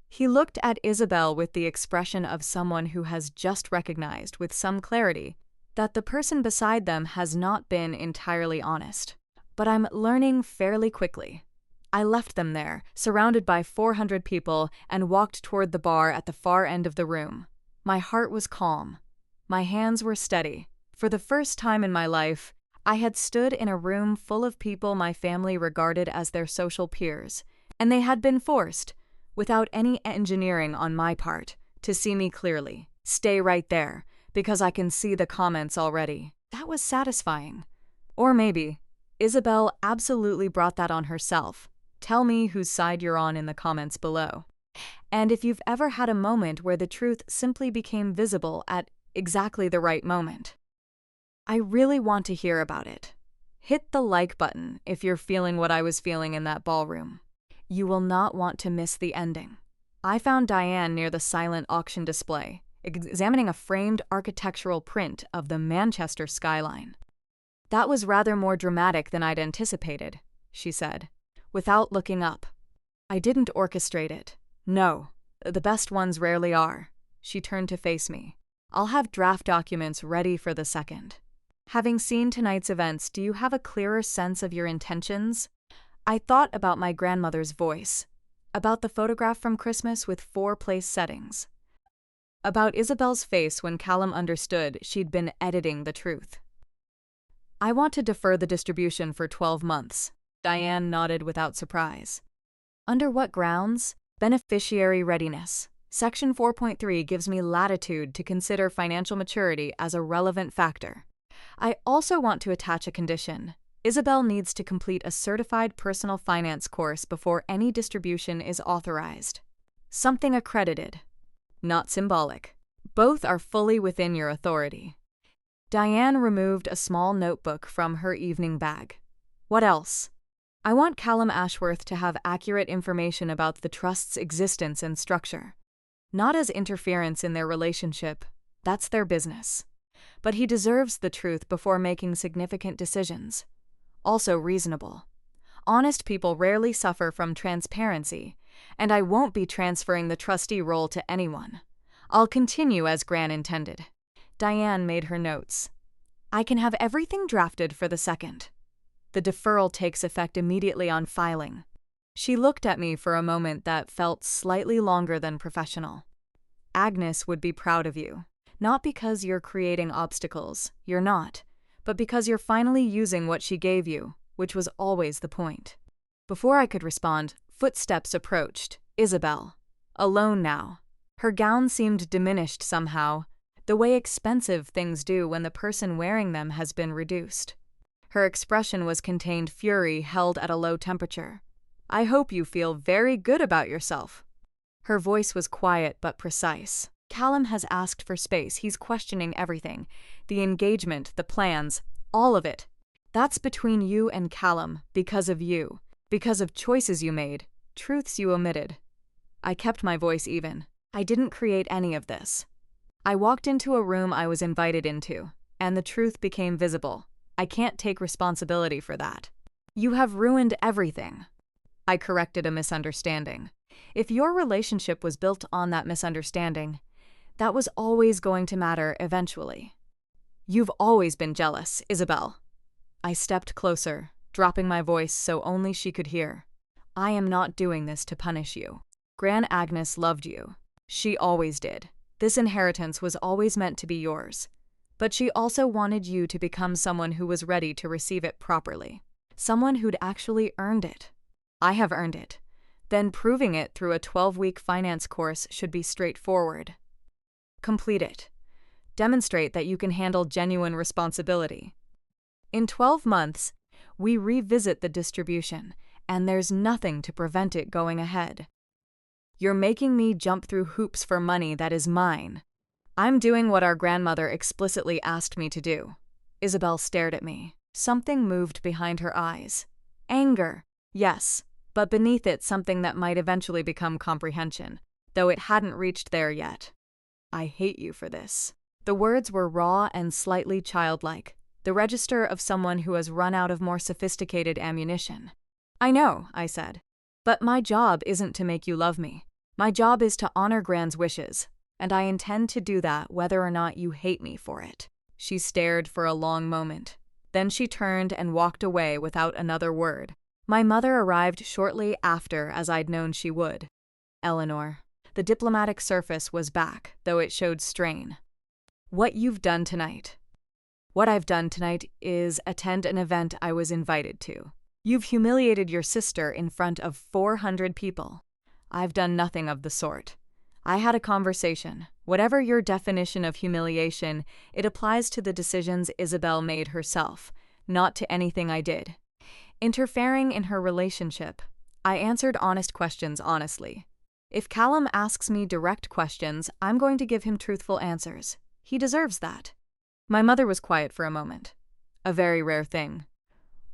He looked at Isabelle with the expression of someone who has just recognized with some clarity that the person beside them has not been entirely honest. But I'm learning fairly quickly. I left them there, surrounded by 400 people, and walked toward the bar at the far end of the room. My heart was calm. My hands were steady. For the first time in my life, I had stood in a room full of people my family regarded as their social peers, and they had been forced, without any engineering on my part, to see me clearly. Stay right there, because I can see the comments already. That was satisfying. Or maybe, Isabelle absolutely brought that on herself. Tell me whose side you're on in the comments below. And if you've ever had a moment where the truth simply became visible at exactly the right moment. I really want to hear about it. Hit the like button if you're feeling what I was feeling in that ballroom. You will not want to miss the ending. I found Diane near the silent auction display. examining a framed architectural print of the Manchester skyline. "That was rather more dramatic than I'd anticipated," she said, without looking up. "I didn't orchestrate it. No, the best ones rarely are." She turned to face me. "I'll have draft documents ready for the second." "Having seen tonight's events, do you have a clearer sense of your intentions?" I thought about my grandmother's voice, about the photograph from Christmas with 4 place settings, about Isabelle's face when Callum understood she'd been editing the truth. "I want to defer the distribution for 12 months. Diane nodded without surprise. "Under what grounds?" "Beneficiary readiness. Section 4.3 gives me latitude to consider financial maturity as a relevant factor. I also want to attach a condition. Isabelle needs to complete a certified personal finance course before any distribution is authorized. Something accredited, not symbolic. Both are fully within your authority." Diane removed a small notebook from her evening bag. "What else?" "I want Callum Ashworth to have accurate information about the trust's existence and structure. Not as interference in their relationship, that's their business. But he deserves the truth before making significant decisions. Also reasonable. Honest people rarely suffer from transparency, and I won't be transferring the trustee role to anyone. I'll continue as Gran intended." Diane made her notes. "I can have everything drafted for the second. The deferral takes effect immediately on filing." She looked at me for a moment that felt slightly longer than professional. "Agnes would be proud of you. Not because you're creating obstacles, you're not, but because you're finally using what she gave you, which was always the point." Before I could respond, footsteps approached. Isabelle. Alone now. Her gown seemed diminished somehow, the way expensive things do when the person wearing them has been reduced. Her expression was contained fury held at a low temperature. "I hope you feel very good about yourself." Her voice was quiet but precise. "Callum has asked for space. He's questioning everything. The engagement, the plans, all of it. That's between you and Callum, because of you, because of choices you made, truths you omitted." I kept my voice even. "I didn't create any of this. I walked into a room I was invited into, and the truth became visible. I can't take responsibility for that." "You have ruined everything." I corrected a misunderstanding. "If your relationship was built on that misunderstanding, that was always going to matter eventually. You've always been jealous, Isabelle." I stepped closer, dropping my voice so only she could hear. "I am not doing this to punish you. Gran Agnes loved you. She always did. This inheritance was always meant to be yours. But she also wanted you to become someone who was ready to receive it properly. Someone who'd actually earned it. I have earned it. Then proving it through a 12-week finance course should be straightforward. Complete it. Demonstrate that you can handle genuine responsibility. In 12 months, we revisit the distribution, and there's nothing to prevent it going ahead. You're making me jump through hoops for money that is mine. I'm doing what our grandmother explicitly asked me to do." Isabelle stared at me. Something moved behind her eyes. Anger, yes, but beneath it something that might eventually become comprehension, though it hadn't reached there yet. "I hate you for this." The words were raw and slightly childlike, the register of someone who has run out of more sophisticated ammunition. "I know," I said, "but my job isn't to make you love me. My job is to honor Gran's wishes, and I intend to do that whether or not you hate me for it." She stared for a long moment. Then she turned and walked away without another word. My mother arrived shortly after, as I'd known she would. "Eleanor." The diplomatic surface was back, though it showed strain. "What you've done tonight." "What I've done tonight is attend an event I was invited to. You've humiliated your sister in front of 400 people. I've done nothing of the sort. I had a conversation. Whatever your definition of humiliation, it applies to the decisions Isabelle made herself, not to anything I did. Interfering in her relationship, I answered honest questions honestly. If Callum asks me direct questions, I'm going to give him truthful answers. He deserves that." My mother was quiet for a moment. A very rare thing.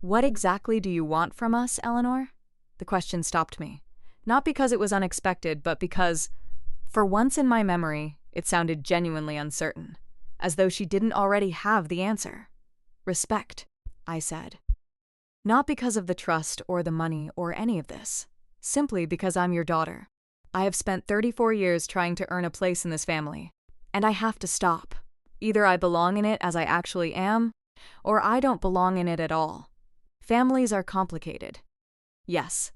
"What exactly do you want from us, Eleanor?" The question stopped me. Not because it was unexpected, but because, for once in my memory, It sounded genuinely uncertain, as though she didn't already have the answer. Respect, I said. Not because of the trust or the money or any of this. Simply because I'm your daughter. I have spent 34 years trying to earn a place in this family, and I have to stop. Either I belong in it as I actually am, or I don't belong in it at all. Families are complicated. Yes.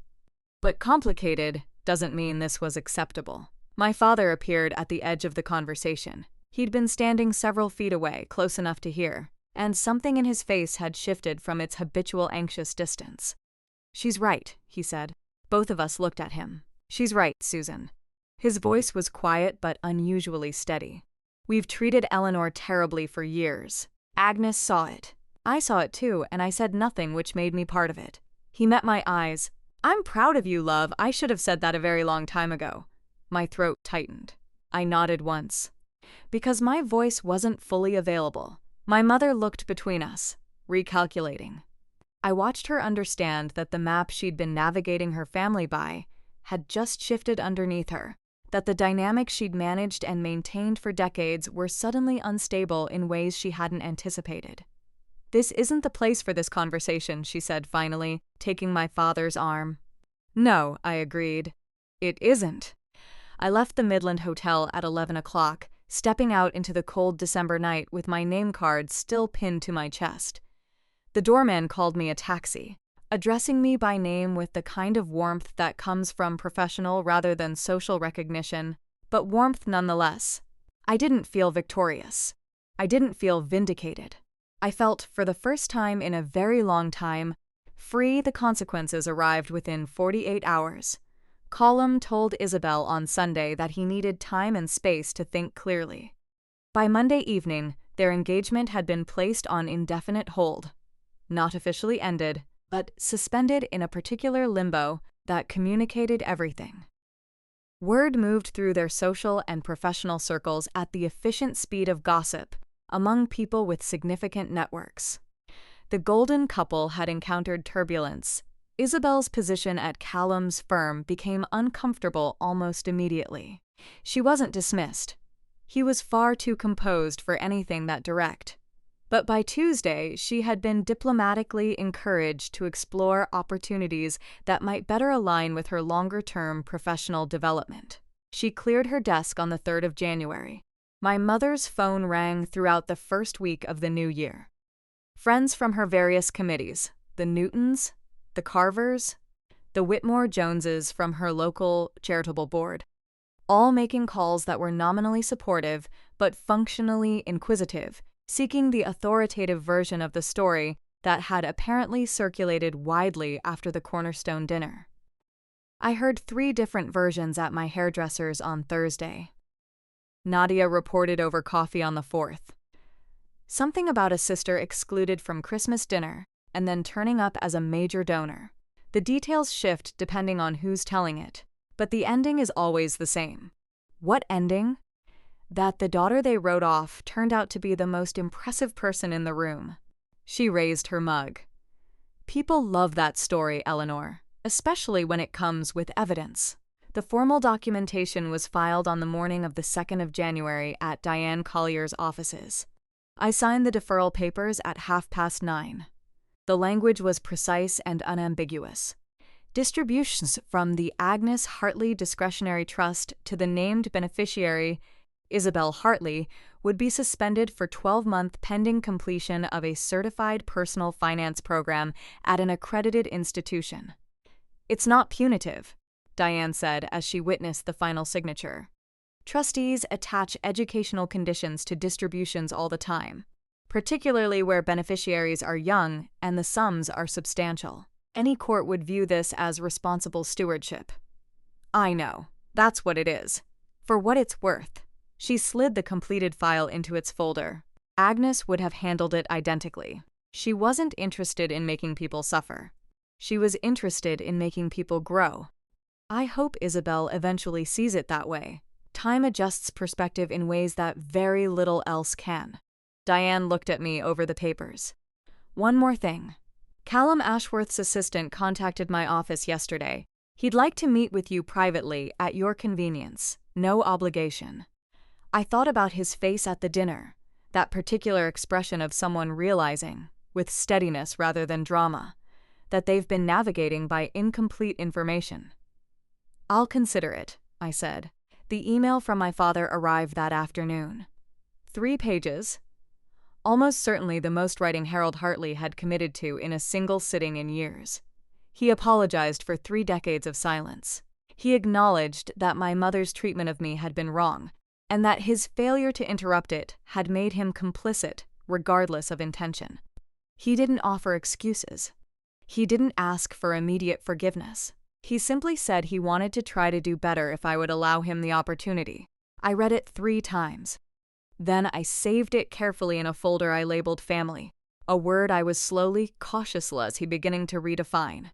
But complicated doesn't mean this was acceptable. My father appeared at the edge of the conversation. He'd been standing several feet away, close enough to hear, and something in his face had shifted from its habitual anxious distance. "She's right," he said. Both of us looked at him. "She's right, Susan." His voice was quiet but unusually steady. "We've treated Eleanor terribly for years. Agnes saw it. I saw it too, and I said nothing, which made me part of it." He met my eyes. "I'm proud of you, love. I should have said that a very long time ago." My throat tightened. I nodded once. Because my voice wasn't fully available. My mother looked between us, recalculating. I watched her understand that the map she'd been navigating her family by had just shifted underneath her, that the dynamics she'd managed and maintained for decades were suddenly unstable in ways she hadn't anticipated. "This isn't the place for this conversation," she said finally, taking my father's arm. "No," I agreed. "It isn't." I left the Midland Hotel at 11 o'clock, stepping out into the cold December night with my name card still pinned to my chest. The doorman called me a taxi, addressing me by name with the kind of warmth that comes from professional rather than social recognition, but warmth nonetheless. I didn't feel victorious. I didn't feel vindicated. I felt, for the first time in a very long time, free. The consequences arrived within 48 hours. Callum told Isabelle on Sunday that he needed time and space to think clearly. By Monday evening, their engagement had been placed on indefinite hold. Not officially ended, but suspended in a particular limbo that communicated everything. Word moved through their social and professional circles at the efficient speed of gossip among people with significant networks. The golden couple had encountered turbulence. Isabelle's position at Callum's firm became uncomfortable almost immediately. She wasn't dismissed. He was far too composed for anything that direct. But by Tuesday, she had been diplomatically encouraged to explore opportunities that might better align with her longer-term professional development. She cleared her desk on the 3rd of January. My mother's phone rang throughout the first week of the new year. Friends from her various committees, the Newtons, the Carvers, the Whitmore Joneses from her local charitable board, all making calls that were nominally supportive but functionally inquisitive, seeking the authoritative version of the story that had apparently circulated widely after the Cornerstone dinner. I heard 3 different versions at my hairdresser's on Thursday. Nadia reported over coffee on the 4th. Something about a sister excluded from Christmas dinner and then turning up as a major donor. The details shift depending on who's telling it, but the ending is always the same. What ending? That the daughter they wrote off turned out to be the most impressive person in the room. She raised her mug. People love that story, Eleanor, especially when it comes with evidence. The formal documentation was filed on the morning of the 2nd of January at Diane Collier's offices. I signed the deferral papers at 9:30. The language was precise and unambiguous. Distributions from the Agnes Hartley Discretionary Trust to the named beneficiary, Isabelle Hartley, would be suspended for 12 months pending completion of a certified personal finance program at an accredited institution. "It's not punitive," Diane said as she witnessed the final signature. "Trustees attach educational conditions to distributions all the time, particularly where beneficiaries are young and the sums are substantial. Any court would view this as responsible stewardship." "I know. That's what it is. For what it's worth." She slid the completed file into its folder. Agnes would have handled it identically. She wasn't interested in making people suffer. She was interested in making people grow. I hope Isabelle eventually sees it that way. Time adjusts perspective in ways that very little else can. Diane looked at me over the papers. "One more thing. Callum Ashworth's assistant contacted my office yesterday. He'd like to meet with you privately at your convenience. No obligation. I thought about his face at the dinner, that particular expression of someone realizing, with steadiness rather than drama, that they've been navigating by incomplete information. "I'll consider it," I said. The email from my father arrived that afternoon. 3 pages. Almost certainly the most writing Harold Hartley had committed to in a single sitting in years. He apologized for 3 decades of silence. He acknowledged that my mother's treatment of me had been wrong, and that his failure to interrupt it had made him complicit, regardless of intention. He didn't offer excuses. He didn't ask for immediate forgiveness. He simply said he wanted to try to do better if I would allow him the opportunity. I read it 3 times. Then I saved it carefully in a folder I labeled family, a word I was slowly, cautiously beginning to redefine.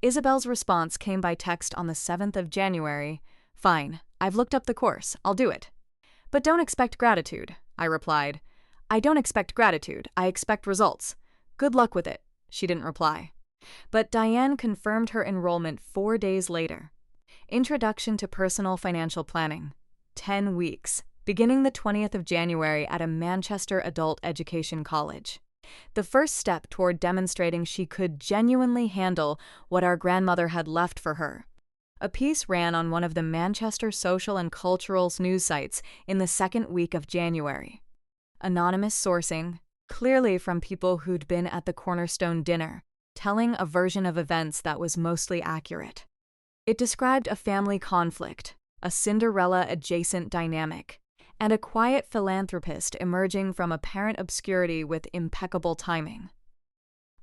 Isabelle's response came by text on the 7th of January. "Fine, I've looked up the course, I'll do it." "But don't expect gratitude," I replied. "I don't expect gratitude, I expect results. Good luck with it," she didn't reply. But Diane confirmed her enrollment 4 days later. Introduction to Personal Financial Planning. 10 weeks, beginning the 20th of January at a Manchester adult education college. The first step toward demonstrating she could genuinely handle what our grandmother had left for her. A piece ran on one of the Manchester social and cultural news sites in the 2nd week of January. Anonymous sourcing, clearly from people who'd been at the Cornerstone dinner, telling a version of events that was mostly accurate. It described a family conflict, a Cinderella-adjacent dynamic, and a quiet philanthropist emerging from apparent obscurity with impeccable timing.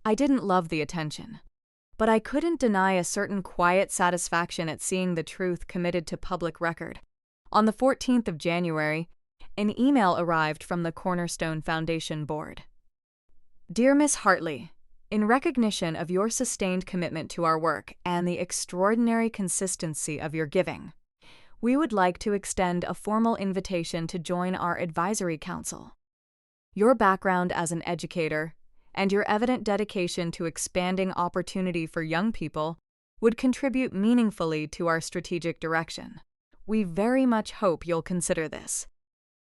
I didn't love the attention, but I couldn't deny a certain quiet satisfaction at seeing the truth committed to public record. On the 14th of January, an email arrived from the Cornerstone Foundation Board. "Dear Miss Hartley, in recognition of your sustained commitment to our work and the extraordinary consistency of your giving, we would like to extend a formal invitation to join our advisory council. Your background as an educator and your evident dedication to expanding opportunity for young people would contribute meaningfully to our strategic direction. We very much hope you'll consider this."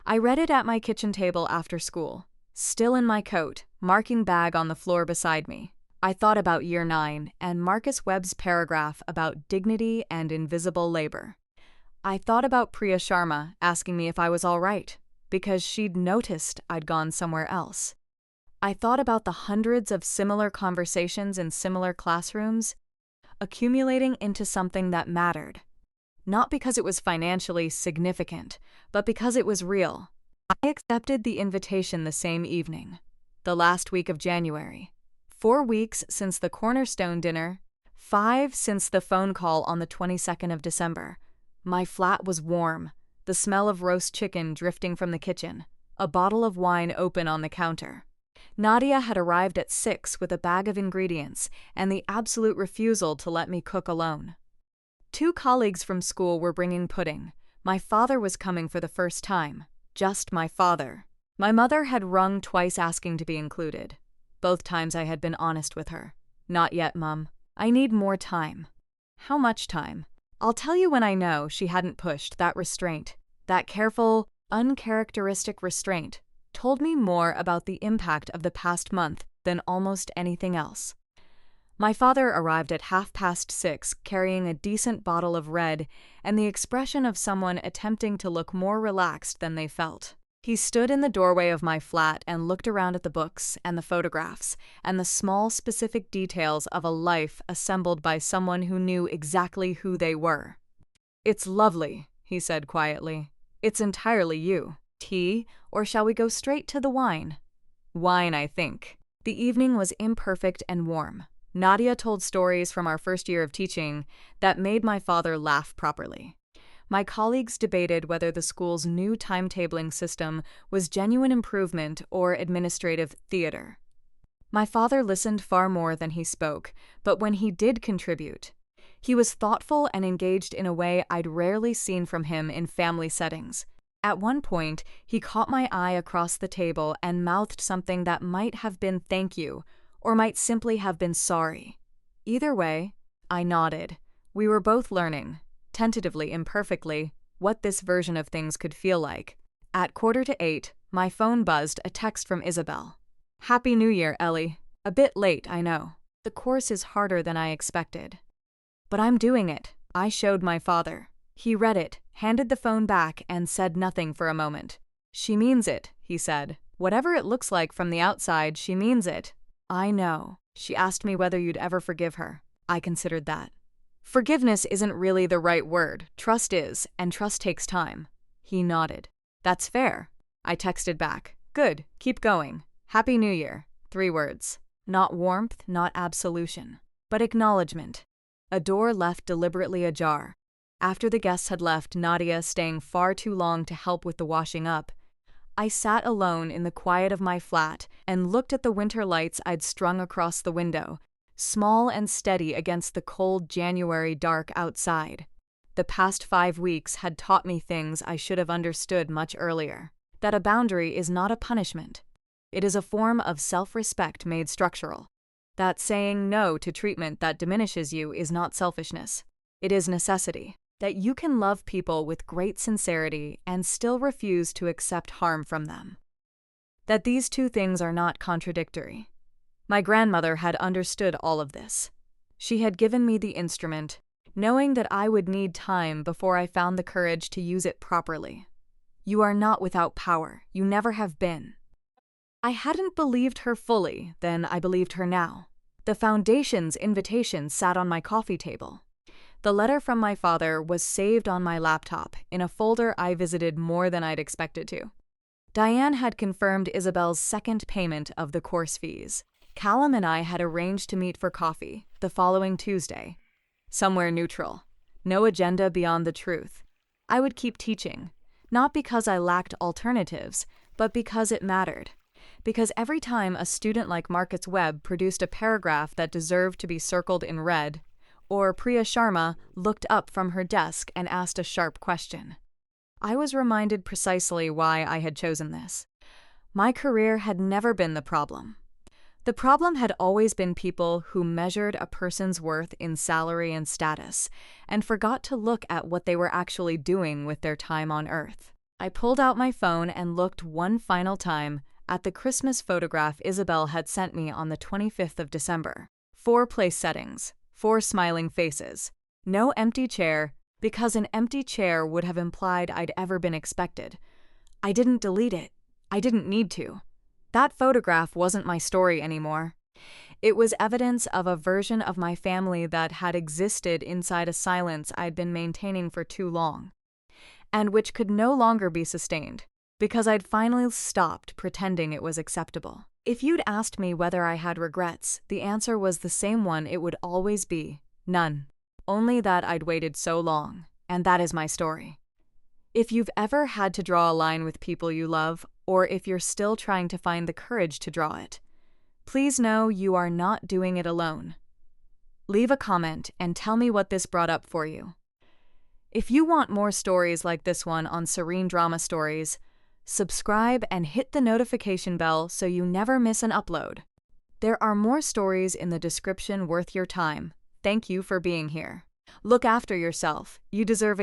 I read it at my kitchen table after school, still in my coat, marking bag on the floor beside me. I thought about Year 9 and Marcus Webb's paragraph about dignity and invisible labor. I thought about Priya Sharma asking me if I was all right, because she'd noticed I'd gone somewhere else. I thought about the hundreds of similar conversations in similar classrooms, accumulating into something that mattered. Not because it was financially significant, but because it was real. I accepted the invitation the same evening, the last week of January. 4 weeks since the Cornerstone dinner, 5 since the phone call on the 22nd of December. My flat was warm, the smell of roast chicken drifting from the kitchen, a bottle of wine open on the counter. Nadia had arrived at 6 with a bag of ingredients and the absolute refusal to let me cook alone. 2 colleagues from school were bringing pudding. My father was coming for the first time. Just my father. My mother had rung twice asking to be included. Both times I had been honest with her. "Not yet, Mum. I need more time." "How much time?" "I'll tell you when I know," she hadn't pushed. That restraint, that careful, uncharacteristic restraint, told me more about the impact of the past month than almost anything else. My father arrived at 6:30, carrying a decent bottle of red and the expression of someone attempting to look more relaxed than they felt. He stood in the doorway of my flat and looked around at the books and the photographs and the small specific details of a life assembled by someone who knew exactly who they were. "It's lovely," he said quietly. "It's entirely you. Tea, or shall we go straight to the wine?" "Wine, I think." The evening was imperfect and warm. Nadia told stories from our first year of teaching that made my father laugh properly. My colleagues debated whether the school's new timetabling system was genuine improvement or administrative theater. My father listened far more than he spoke, but when he did contribute, he was thoughtful and engaged in a way I'd rarely seen from him in family settings. At one point, he caught my eye across the table and mouthed something that might have been "thank you," or might simply have been "sorry." Either way, I nodded. We were both learning, tentatively, imperfectly, what this version of things could feel like. At 7:45, my phone buzzed, a text from Isabelle. "Happy New Year, Ellie. A bit late, I know. The course is harder than I expected. But I'm doing it." I showed my father. He read it, handed the phone back, and said nothing for a moment. "She means it," he said. "Whatever it looks like from the outside, she means it." "I know." She asked me whether you'd ever forgive her. I considered that. "Forgiveness isn't really the right word. Trust is, and trust takes time." He nodded. "That's fair." I texted back. "Good, keep going. Happy New Year." 3 words. Not warmth, not absolution, but acknowledgement. A door left deliberately ajar. After the guests had left, Nadia staying far too long to help with the washing up, I sat alone in the quiet of my flat and looked at the winter lights I'd strung across the window, small and steady against the cold January dark outside. The past 5 weeks had taught me things I should have understood much earlier. That a boundary is not a punishment. It is a form of self-respect made structural. That saying no to treatment that diminishes you is not selfishness. It is necessity. That you can love people with great sincerity and still refuse to accept harm from them. That these two things are not contradictory. My grandmother had understood all of this. She had given me the instrument, knowing that I would need time before I found the courage to use it properly. You are not without power. You never have been. I hadn't believed her fully, then I believed her now. The foundation's invitation sat on my coffee table. The letter from my father was saved on my laptop in a folder I visited more than I'd expected to. Diane had confirmed Isabelle's second payment of the course fees. Callum and I had arranged to meet for coffee the following Tuesday. Somewhere neutral. No agenda beyond the truth. I would keep teaching, not because I lacked alternatives, but because it mattered. Because every time a student like Marcus Webb produced a paragraph that deserved to be circled in red, or Priya Sharma looked up from her desk and asked a sharp question, I was reminded precisely why I had chosen this. My career had never been the problem. The problem had always been people who measured a person's worth in salary and status, and forgot to look at what they were actually doing with their time on Earth. I pulled out my phone and looked one final time at the Christmas photograph Isabelle had sent me on the 25th of December. 4 place settings, 4 smiling faces, no empty chair, because an empty chair would have implied I'd ever been expected. I didn't delete it. I didn't need to. That photograph wasn't my story anymore. It was evidence of a version of my family that had existed inside a silence I'd been maintaining for too long, and which could no longer be sustained, because I'd finally stopped pretending it was acceptable. If you'd asked me whether I had regrets, the answer was the same one it would always be: none. Only that I'd waited so long, and that is my story. If you've ever had to draw a line with people you love, or if you're still trying to find the courage to draw it, please know you are not doing it alone. Leave a comment and tell me what this brought up for you. If you want more stories like this one on Serene Drama Stories, subscribe and hit the notification bell so you never miss an upload. There are more stories in the description worth your time. Thank you for being here. Look after yourself. You deserve